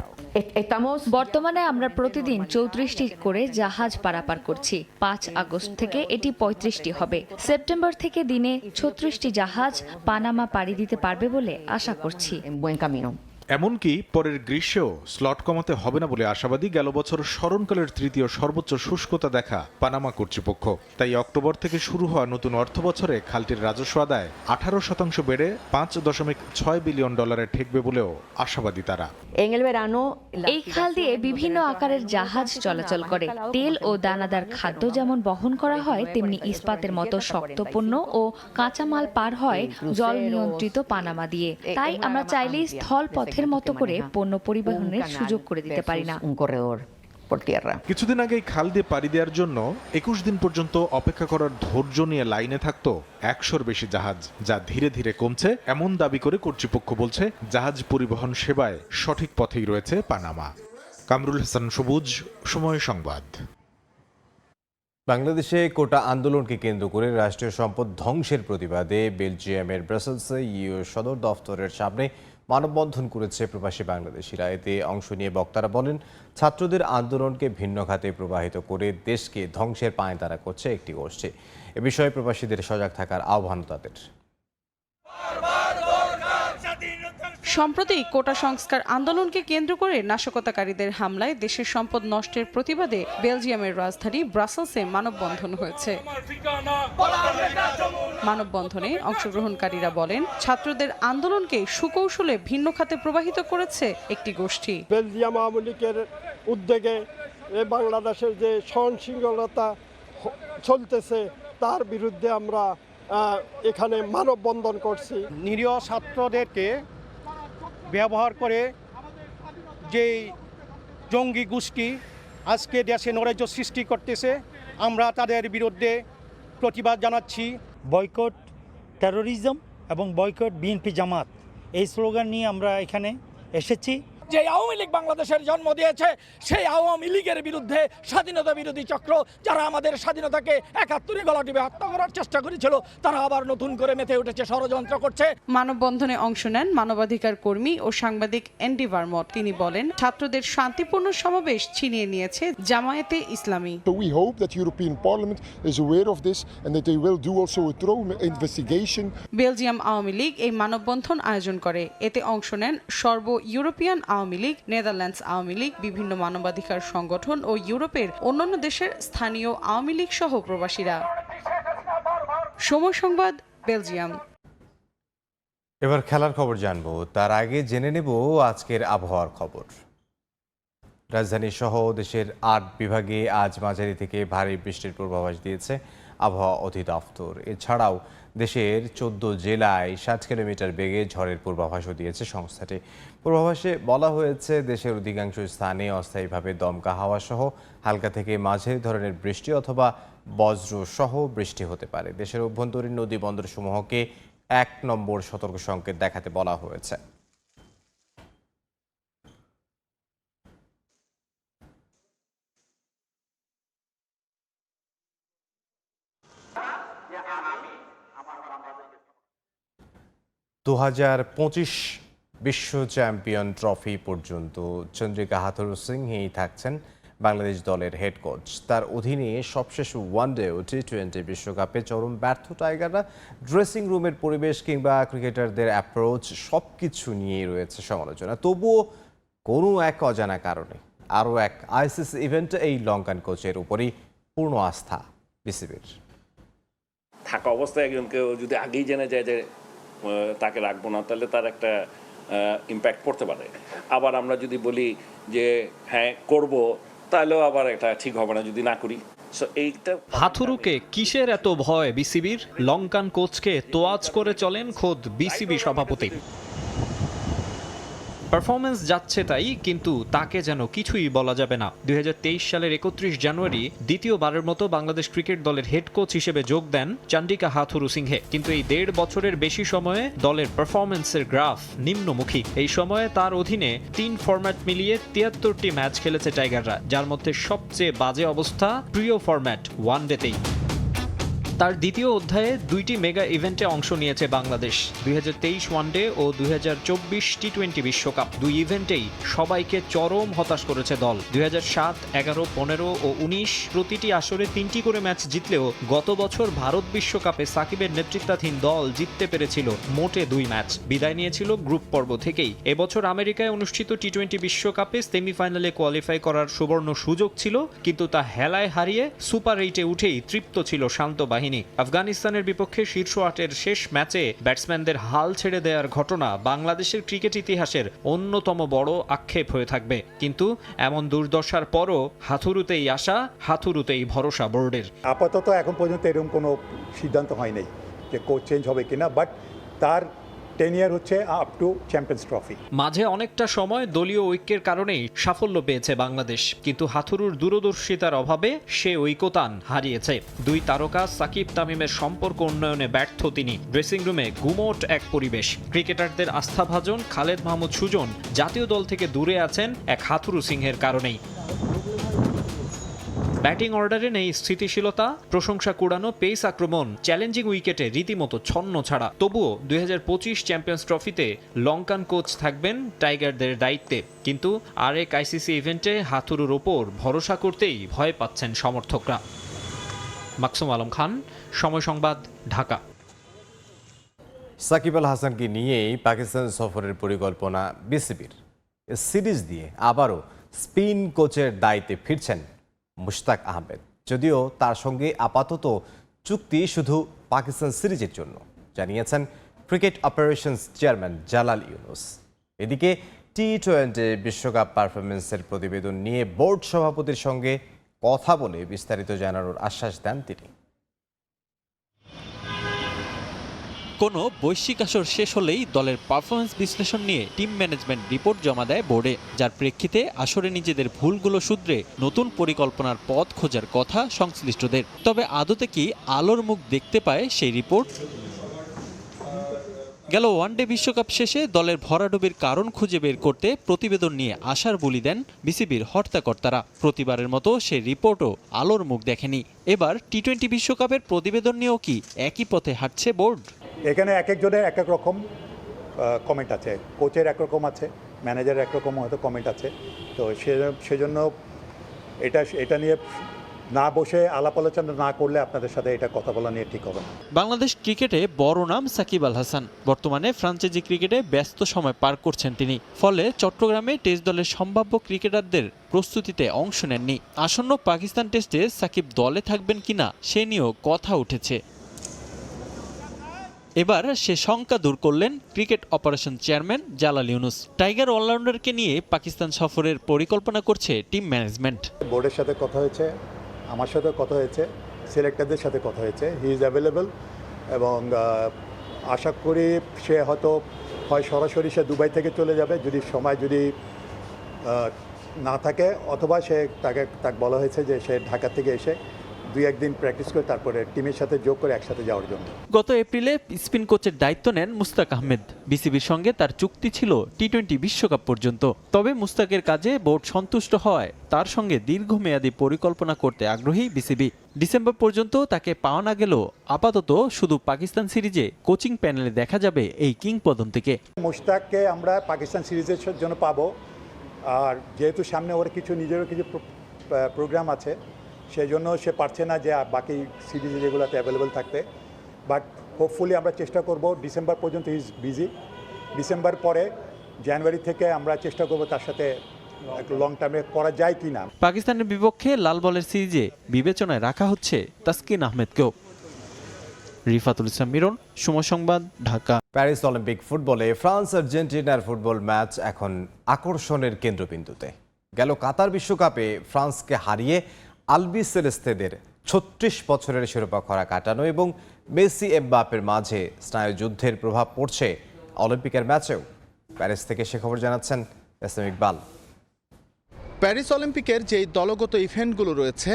বর্তমানে আমরা প্রতিদিন 34টি করে জাহাজ পারাপার করছি। 5 আগস্ট থেকে এটি 35টি হবে। সেপ্টেম্বর থেকে দিনে 36টি জাহাজ পানামা পাড়ি দিতে পারবে বলে আশা করছি। এমনকি পরের গ্রীষ্মেও স্লট কমাতে হবে না বলে আশাবাদী গেল বছর স্মরণকালের তৃতীয় সর্বোচ্চ শুষ্কতা দেখা পানামা কর্তৃপক্ষ। তাই অক্টোবর থেকে শুরু হওয়া নতুন অর্থ বছরে খালটির রাজস্ব আদায় 18% বেড়ে $5.6 বিলিয়ন ঠেকবে বলেও আশাবাদী তারা। এই খাল দিয়ে বিভিন্ন আকারের জাহাজ চলাচল করে। তেল ও দানাদার খাদ্য যেমন বহন করা হয়, তেমনি ইস্পাতের মতো শক্ত পণ্য ও কাঁচামাল পার হয় জল নিয়ন্ত্রিত পানামা দিয়ে। তাই আমরা চাইলেই স্থল পথের মতো করে পণ্য পরিবহনের সুযোগ করে দিতে পারি না। কিছুদিন আগে খাল দিয়ে পাড়ি দেওয়ার জন্য 21 দিন পর্যন্ত অপেক্ষা করার ধৈর্য নিয়ে লাইনে থাকতো 100-র বেশি জাহাজ, যা ধীরে ধীরে কমছে এমন দাবি করে কর্তৃপক্ষ বলছে জাহাজ পরিবহন সেবায় সঠিক পথেই রয়েছে পানামা। কামরুল হাসান সবুজ, সময় সংবাদ। বাংলাদেশে কোটা আন্দোলনকে কেন্দ্র করে রাষ্ট্রীয় সম্পদ ধ্বংসের প্রতিবাদে বেলজিয়ামের ব্রাসেলসে ইউ সদর দফতরের সামনে মানববন্ধন করেছে প্রবাসী বাংলাদেশিরা। এতে অংশ নিয়ে বক্তারা বলেন, ছাত্রদের আন্দোলনকে ভিন্ন খাতে প্রবাহিত করে দেশকে ধ্বংসের পাঁয়তারা করছে একটি গোষ্ঠী। এ বিষয়ে প্রবাসীদের সজাগ থাকার আহ্বান তাদের। সম্প্রতি কোটা সংস্কার আন্দোলনকে কেন্দ্র করে নাশকতাকারীদের হামলায় দেশের সম্পদ নষ্টের প্রতিবাদে বেলজিয়ামের রাজধানী ব্রাসেলসে মানববন্ধন হয়েছে। মানববন্ধনে অংশগ্রহণকারীরা বলেন, ছাত্রদের আন্দোলনকে সুকৌশলে ভিন্ন খাতে প্রবাহিত করেছে একটি গোষ্ঠী। বেলজিয়াম আওয়ামী লীগের উদ্যোগে বাংলাদেশের যে সহনশীলতা চলতেছে তার বিরুদ্ধে আমরা এখানে মানববন্ধন করছি। নিরীহ ছাত্রদেরকে ব্যবহার করে যে জঙ্গি গোষ্ঠী আজকে দেশে নৈরাজ্য সৃষ্টি করতেছে, আমরা তাদের বিরুদ্ধে প্রতিবাদ জানাচ্ছি। বয়কট টেরোরিজম এবং বয়কট বিএনপি জামাত, এই স্লোগান নিয়ে আমরা এখানে এসেছি। যে আওয়ামী লীগ বাংলাদেশের জন্ম দিয়েছে, সেই আওয়ামী লীগের বিরুদ্ধে স্বাধীনতা বিরোধী চক্র যারা আমাদের স্বাধীনতাকে ৭১ গলা টিপে হত্যা করার চেষ্টা করেছিল, তারা আবার নতুন করে মেতে উঠেছে, ষড়যন্ত্র করছে। মানববন্ধনে অংশ নেন মানবাধিকার কর্মী ও সাংবাদিক এন্ডি ভার্মট। তিনি বলেন, ছাত্রদের শান্তিপূর্ণ সমাবেশ ছিনিয়ে নিয়েছে জামায়াতে ইসলামী। We hope that European Parliament is aware of this and that they will do also a thorough investigation. Belgium Awami League এই মানববন্ধন আয়োজন করে। এতে অংশ নেন সর্ব ইউরোপিয়ান আওয়ামী লীগ, নেদারল্যান্ডস আওয়ামী লীগ, বিভিন্ন মানবাধিকার সংগঠন ও ইউরোপের অন্যান্য দেশের স্থানীয় আওয়ামী লীগ সহ প্রবাসীরা। সময় সংবাদ, বেলজিয়াম। এবার খেলার খবর জানবো, তার আগে জেনে নেব আজকের আবহাওয়ার খবর। রাজধানী সহ দেশের ৮ বিভাগে আজ মাঝারি থেকে ভারী বৃষ্টির পূর্বাভাস দিয়েছে আবহাওয়া অধিদপ্তর। এছাড়াও দেশের ১৪ জেলায় ৬০ কিলোমিটার বেগে ঝড়ের পূর্বাভাসও দিয়েছে সংস্থাটি। পূর্বাভাসে বলা হয়েছে, দেশের অধিকাংশ স্থানে অস্থায়ীভাবে দমকা হাওয়া সহ হালকা থেকে মাঝারি ধরনের বৃষ্টি অথবা বজ্র সহ বৃষ্টি হতে পারে। দেশের অভ্যন্তরীণ নদী বন্দরসমূহকে ১ নম্বর সতর্ক সংকেত দেখাতে বলা হয়েছে। (2025) বিশ্ব চ্যাম্পিয়ন ট্রফি পর্যন্ত চন্দ্রিকা হাথুরু সিংই থাকছেন বাংলাদেশ দলের হেড কোচ। তার অধীনে সবশেষ ওয়ানডে ও টি-20 বিশ্বকাপে চরম ব্যর্থ টাইগাররা ড্রেসিং রুমের পরিবেশ কিংবা ক্রিকেটারদের অ্যাপ্রোচ সবকিছু নিয়েই রয়েছে সমালোচনা। তবুও কোনো এক অজানা কারণে আরও এক আইসিসি ইভেন্টে এই লঙ্কান কোচের উপরই পূর্ণ আস্থা বিসিবির। থাকা অবস্থায় একজনকে যদি আগেই জেনে যায় যে তাকে রাখবো না, তাহলে তার একটা ইম্প্যাক্ট পড়তে পারে। আবার আমরা যদি বলি যে হ্যাঁ করব, তাহলেও আবার এটা ঠিক হবে না যদি না করি। হাথুরুকে কিসের এত ভয় বিসিবির? লঙ্কান কোচকে তোয়াজ করে চলেন খোদ বিসিবি সভাপতি। পারফরমেন্স যাচ্ছে তাই, কিন্তু তাকে যেন কিছুই বলা যাবে না। 2023 সালের 31 জানুয়ারি দ্বিতীয়বারের মতো বাংলাদেশ ক্রিকেট দলের হেড কোচ হিসেবে যোগ দেন চন্দ্রিকা হাথুরু সিংহে। কিন্তু এই 1.5 বছরের বেশি সময়ে দলের পারফরমেন্সের গ্রাফ নিম্নমুখী। এই সময়ে তার অধীনে 3 ফরম্যাট মিলিয়ে 73টি ম্যাচ খেলেছে টাইগাররা, যার মধ্যে সবচেয়ে বাজে অবস্থা প্রিয় ফরম্যাট ওয়ানডেতেই। তার দ্বিতীয় অধ্যায়ে 2টি মেগা ইভেন্টে অংশ নিয়েছে বাংলাদেশ। 2023 ওয়ানডে ও 2024 টি-20 বিশ্বকাপ, 2 ইভেন্টেই সবাইকে চরম হতাশ করেছে দল। 2007, 11, 15 ও 19 প্রতিটি আসরে 3টি করে ম্যাচ জিতলেও গত বছর ভারত বিশ্বকাপে সাকিবের নেতৃত্বাধীন দল জিততে পেরেছিল মোটে 2 ম্যাচ। বিদায় নিয়েছিল গ্রুপ পর্ব থেকেই। এবছর আমেরিকায় অনুষ্ঠিত টি-20 বিশ্বকাপে সেমিফাইনালে কোয়ালিফাই করার সুবর্ণ সুযোগ ছিল, কিন্তু তা হেলায় হারিয়ে সুপার 8-এ উঠেই তৃপ্ত ছিল শান্ত বাহিনী। আফগানিস্তানের বিপক্ষে শীর্ষ 8-এর শেষ ম্যাচে ব্যাটসম্যানদের হাল ছেড়ে দেওয়ার ঘটনা বাংলাদেশের ক্রিকেট ইতিহাসের অন্যতম বড় আক্ষেপ হয়ে থাকবে। কিন্তু এমন দুর্দশার পরও হাথুরুতেই আশা, হাথুরুতেই ভরসা বোর্ডের। আপাতত এখন পর্যন্ত এরকম কোনো সিদ্ধান্ত হয় নাই যে কোচ চেঞ্জ হবে কিনা, বাট তার টেনিয়ার হচ্ছে আপ টু চ্যাম্পিয়ন্স ট্রফি। মাঝে অনেকটা সময় দলীয় ঐক্যের কারণেই সাফল্য পেয়েছে বাংলাদেশ, কিন্তু হাথুরুর দূরদর্শিতার অভাবে সে ঐকতান হারিয়েছে। 2 তারকা সাকিব তামিমের সম্পর্ক উন্নয়নে ব্যর্থ তিনি। ড্রেসিং রুমে গুমোট এক পরিবেশ। ক্রিকেটারদের আস্থাভাজন খালেদ মাহমুদ সুজন জাতীয় দল থেকে দূরে আছেন এক হাথুরু সিংহের কারণেই। ব্যাটিং অর্ডারে নেই স্থিতিশীলতা, প্রশংসা কুড়ানো পেস আক্রমণ, চ্যালেঞ্জিং উইকেটে রীতিমতো ছন্ন ছাড়া। তবুও 2025 চ্যাম্পিয়ন্স ট্রফিতে লঙ্কান কোচ থাকবেন টাইগারদের দায়িত্বে, কিন্তু আরেক আইসিসি ইভেন্টে হাথুরুর ওপর ভরসা করতেই ভয় পাচ্ছেন সমর্থকরা। মাকসুম আলম খান, সময় সংবাদ, ঢাকা। সাকিব আল হাসানকে নিয়েই পাকিস্তান সফরের পরিকল্পনা বিসিবির। সিরিজ দিয়ে আবারও স্পিন কোচের দায়িত্বে ফিরছেন মুশতাক আহমেদ, যদিও তার সঙ্গে আপাতত চুক্তি শুধু পাকিস্তান সিরিজের জন্য, জানিয়েছেন cricket operations chairman Jalal Yunus. এদিকে টি-20 বিশ্বকাপ পারফরমেন্সের প্রতিবেদন নিয়ে বোর্ড সভাপতির সঙ্গে কথা বলে বিস্তারিত জানানোর আশ্বাস দেন তিনি। কোনো বৈশ্বিক আসর শেষ হলেই দলের পারফরমেন্স বিশ্লেষণ নিয়ে টিম ম্যানেজমেন্ট রিপোর্ট জমা দেয় বোর্ডে, যার প্রেক্ষিতে আসরে নিজেদের ভুলগুলো শুধরে নতুন পরিকল্পনার পথ খোঁজার কথা সংশ্লিষ্টদের। তবে আদতে কি আলোর মুখ দেখতে পায় সেই রিপোর্ট? গেল ওয়ানডে বিশ্বকাপ শেষে দলের ভরাডুবির কারণ খুঁজে বের করতে প্রতিবেদন নিয়ে আশার বলি দেন বিসিবির হর্তাকর্তারা। প্রতিবারের মতো সেই রিপোর্টও আলোর মুখ দেখেনি। এবার টি-20 বিশ্বকাপের প্রতিবেদন নিয়েও কি একই পথে হাঁটছে বোর্ড? এখানে এক একজনের এক এক রকম কমেন্ট আছে, কোচের একরকম আছে, ম্যানেজারের একরকম হয়তো কমেন্ট আছে। তো সেজন্য এটা নিয়ে না বসে আলাপ আলোচনা না করলে আপনাদের সাথে এটা কথা বলা নিয়ে ঠিক হবে না। বাংলাদেশ ক্রিকেটে বড় নাম সাকিব আল হাসান। বর্তমানে ফ্রাঞ্চাইজি ক্রিকেটে ব্যস্ত সময় পার করছেন তিনি। ফলে চট্টগ্রামে টেস্ট দলের সম্ভাব্য ক্রিকেটারদের প্রস্তুতিতে অংশ নেননি। আসন্ন পাকিস্তান টেস্টে সাকিব দলে থাকবেন কিনা সে নিয়েও কথা উঠেছে। এবার সে শঙ্কা দূর করলেন cricket operation chairman Jalal Yunus. Tiger অলরাউন্ডারকে নিয়ে পাকিস্তান সফরের পরিকল্পনা করছে টিম ম্যানেজমেন্ট। বোর্ডের সাথে কথা হয়েছে, আমার সাথে কথা হয়েছে, সিলেক্টরদের সাথে কথা হয়েছে। হি ইজ অ্যাভেলেবল এবং আশা করি সে হয়তো হয় সরাসরি সে দুবাই থেকে চলে যাবে যদি সময় না থাকে, অথবা তাকে বলা হয়েছে যে সে ঢাকা থেকে এসে 2-1 দিন প্র্যাকটিস করে তারপরে টিমের সাথে যোগ করে একসাথে যাওয়ার জন্য। গত এপ্রিলে স্পিন কোচের দায়িত্ব নেন মুস্তাক আহমেদ। বিসিবির সঙ্গে তার চুক্তি ছিল টি-20 বিশ্বকাপ পর্যন্ত। তবে মুস্তাকের কাজে বোর্ড সন্তুষ্ট হওয়ায় তার সঙ্গে দীর্ঘমেয়াদী পরিকল্পনা করতে আগ্রহী বিসিবি। ডিসেম্বর পর্যন্ত তাকে পাওয়া না গেলেও আপাতত শুধু পাকিস্তান সিরিজে কোচিং প্যানেলে দেখা যাবে এই কিংবদন্তিকে। মুস্তাককে আমরা পাকিস্তান সিরিজের জন্য পাবো, আর যেহেতু সামনে ওর নিজেরও কিছু প্রোগ্রাম আছে, সেই জন্য সে পারছে না যে বাকি সিরিজে যেগুলোতে অ্যাভেলেবল থাকতে। বাট হোপফুলি আমরা চেষ্টা করব, ডিসেম্বর পর্যন্ত ইজ বিজি। ডিসেম্বর পরে জানুয়ারি থেকে আমরা চেষ্টা করব তার সাথে লং টার্মে করা যায় কি না। পাকিস্তানের বিপক্ষে লাল বলের সিরিজে বিবেচনায় রাখা হচ্ছে তাসকিন আহমেদকেও। রিফাতুল ইসলাম মিরন, সময় সংবাদ, ঢাকা। প্যারিস অলিম্পিক ফুটবলে ফ্রান্স আর্জেন্টিনার ফুটবল ম্যাচ এখন আকর্ষণের কেন্দ্রবিন্দুতে। গেল কাতার বিশ্বকাপে ফ্রান্সকে হারিয়ে আলবি সেলেস্তেদের 36 বছরের শিরোপা খরা কাটানো এবং মেসি এমবাপ্পের মাঝে স্নায়ুযুদ্ধের প্রভাব পড়ছে অলিম্পিকের ম্যাচেও। প্যারিস থেকে সে খবর জানাচ্ছেন এসএম ইকবাল। প্যারিস অলিম্পিকের যেই দলগত ইভেন্টগুলো রয়েছে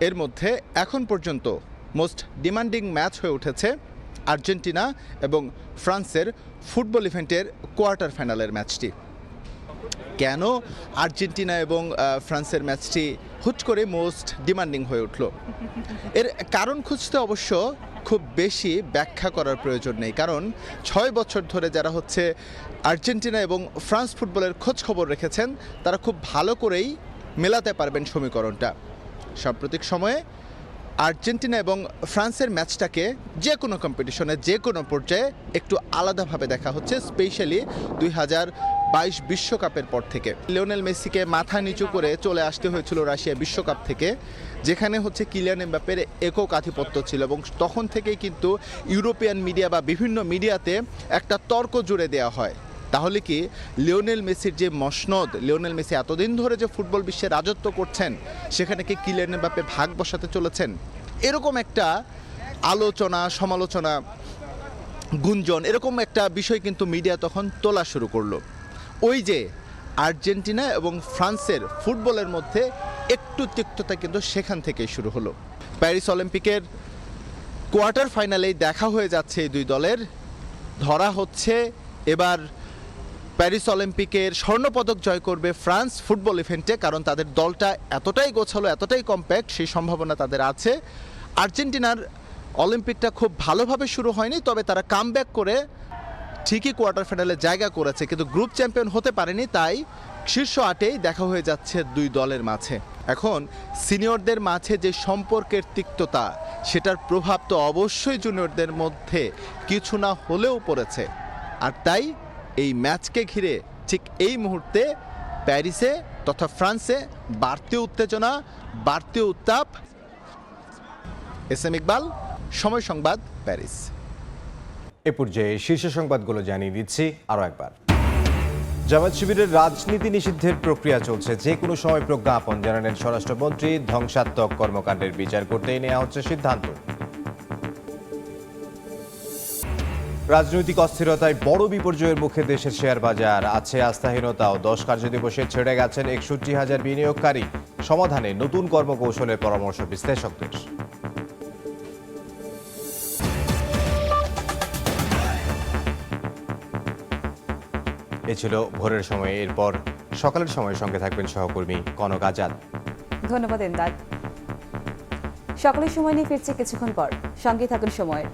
এর মধ্যে এখন পর্যন্ত মোস্ট ডিমান্ডিং ম্যাচ হয়ে উঠেছে আর্জেন্টিনা এবং ফ্রান্সের ফুটবল ইভেন্টের কোয়ার্টার ফাইনালের ম্যাচটি। কেন আর্জেন্টিনা এবং ফ্রান্সের ম্যাচটি হুট করে মোস্ট ডিমান্ডিং হয়ে উঠল, এর কারণ খুঁজতে অবশ্য খুব বেশি ব্যাখ্যা করার প্রয়োজন নেই। কারণ 6 বছর ধরে যারা হচ্ছে আর্জেন্টিনা এবং ফ্রান্স ফুটবলের খোঁজ খবর রেখেছেন তারা খুব ভালো করেই মেলাতে পারবেন সমীকরণটা। সাম্প্রতিক সময়ে আর্জেন্টিনা এবং ফ্রান্সের ম্যাচটাকে যে কোনো কম্পিটিশনে যে কোনো পর্যায়ে একটু আলাদাভাবে দেখা হচ্ছে, স্পেশালি 2022 বিশ্বকাপের পর থেকে। লিওনেল মেসিকে মাথা নিচু করে চলে আসতে হয়েছিল রাশিয়া বিশ্বকাপ থেকে, যেখানে হচ্ছে কিলিয়ান এমবাপ্পের একক আধিপত্য ছিল, এবং তখন থেকেই কিন্তু ইউরোপিয়ান মিডিয়া বা বিভিন্ন মিডিয়াতে একটা তর্ক জুড়ে দেওয়া হয়, তাহলে কি লিওনেল মেসির যে মসনদ, লিওনেল মেসি এতদিন ধরে যে ফুটবল বিশ্বে রাজত্ব করছেন সেখানে কি কিলিয়ান এমবাপ্পে ভাগ বসাতে চলেছেন? এরকম একটা আলোচনা, সমালোচনা, গুঞ্জন, এরকম একটা বিষয় কিন্তু মিডিয়া তখন তোলা শুরু করলো। ওই যে আর্জেন্টিনা এবং ফ্রান্সের ফুটবলের মধ্যে একটু তিক্ততা কিন্তু সেখান থেকেই শুরু হলো। প্যারিস অলিম্পিকের কোয়ার্টার ফাইনালেই দেখা হয়ে যাচ্ছে এই দুই দলের। ধরা হচ্ছে এবার প্যারিস অলিম্পিকের স্বর্ণপদক জয় করবে ফ্রান্স ফুটবল ইভেন্টে, কারণ তাদের দলটা এতটাই গোছালো, এতটাই কম্প্যাক্ট, সেই সম্ভাবনা তাদের আছে। আর্জেন্টিনার অলিম্পিকটা খুব ভালোভাবে শুরু হয়নি, তবে তারা কামব্যাক করে ঠিকই কোয়ার্টার ফাইনালে জায়গা করেছে, কিন্তু গ্রুপ চ্যাম্পিয়ন হতে পারেনি। তাই শীর্ষ 8-এই দেখা হয়ে যাচ্ছে দুই দলের মাঝে। এখন সিনিয়রদের মাঝে যে সম্পর্কের তিক্ততা, সেটার প্রভাব তো অবশ্যই জুনিয়রদের মধ্যে কিছু না হলেও পড়েছে। আর তাই এই ম্যাচকে ঘিরে ঠিক এই মুহূর্তে প্যারিসে তথা ফ্রান্সে বাড়তি উত্তেজনা, বাড়তি উত্তাপ। এস.এম. ইকবাল, সময় সংবাদ, প্যারিস। এ পর্যায়ে শীর্ষ সংবাদগুলো জানিয়ে দিচ্ছি আরও একবার। জামায়াত শিবিরের রাজনীতি নিষিদ্ধের প্রক্রিয়া চলছে, যে কোনো সময় প্রজ্ঞাপন জানালেন স্বরাষ্ট্রমন্ত্রী। ধ্বংসাত্মক কর্মকাণ্ডের বিচার করতেই নেওয়া হচ্ছে সিদ্ধান্ত। রাজনৈতিক অস্থিরতায় বড় বিপর্যয়ের মুখে দেশের শেয়ার বাজার, আছে আস্থাহীনতাও। 10 কার্যদিবসে ছেড়ে গেছেন 61,000 বিনিয়োগকারী। সমাধানে নতুন কর্মকৌশলের পরামর্শ বিশ্লেষকদের। এ ছিল ভোরের সময়। এরপর সকালের সময়ের সঙ্গে থাকবেন সহকর্মী কনক আজাদ। ধন্যবাদ এমদাদ। সকালের সময় নিয়ে ফিরছে কিছুক্ষণ পর, সঙ্গে থাকুন সময়ের।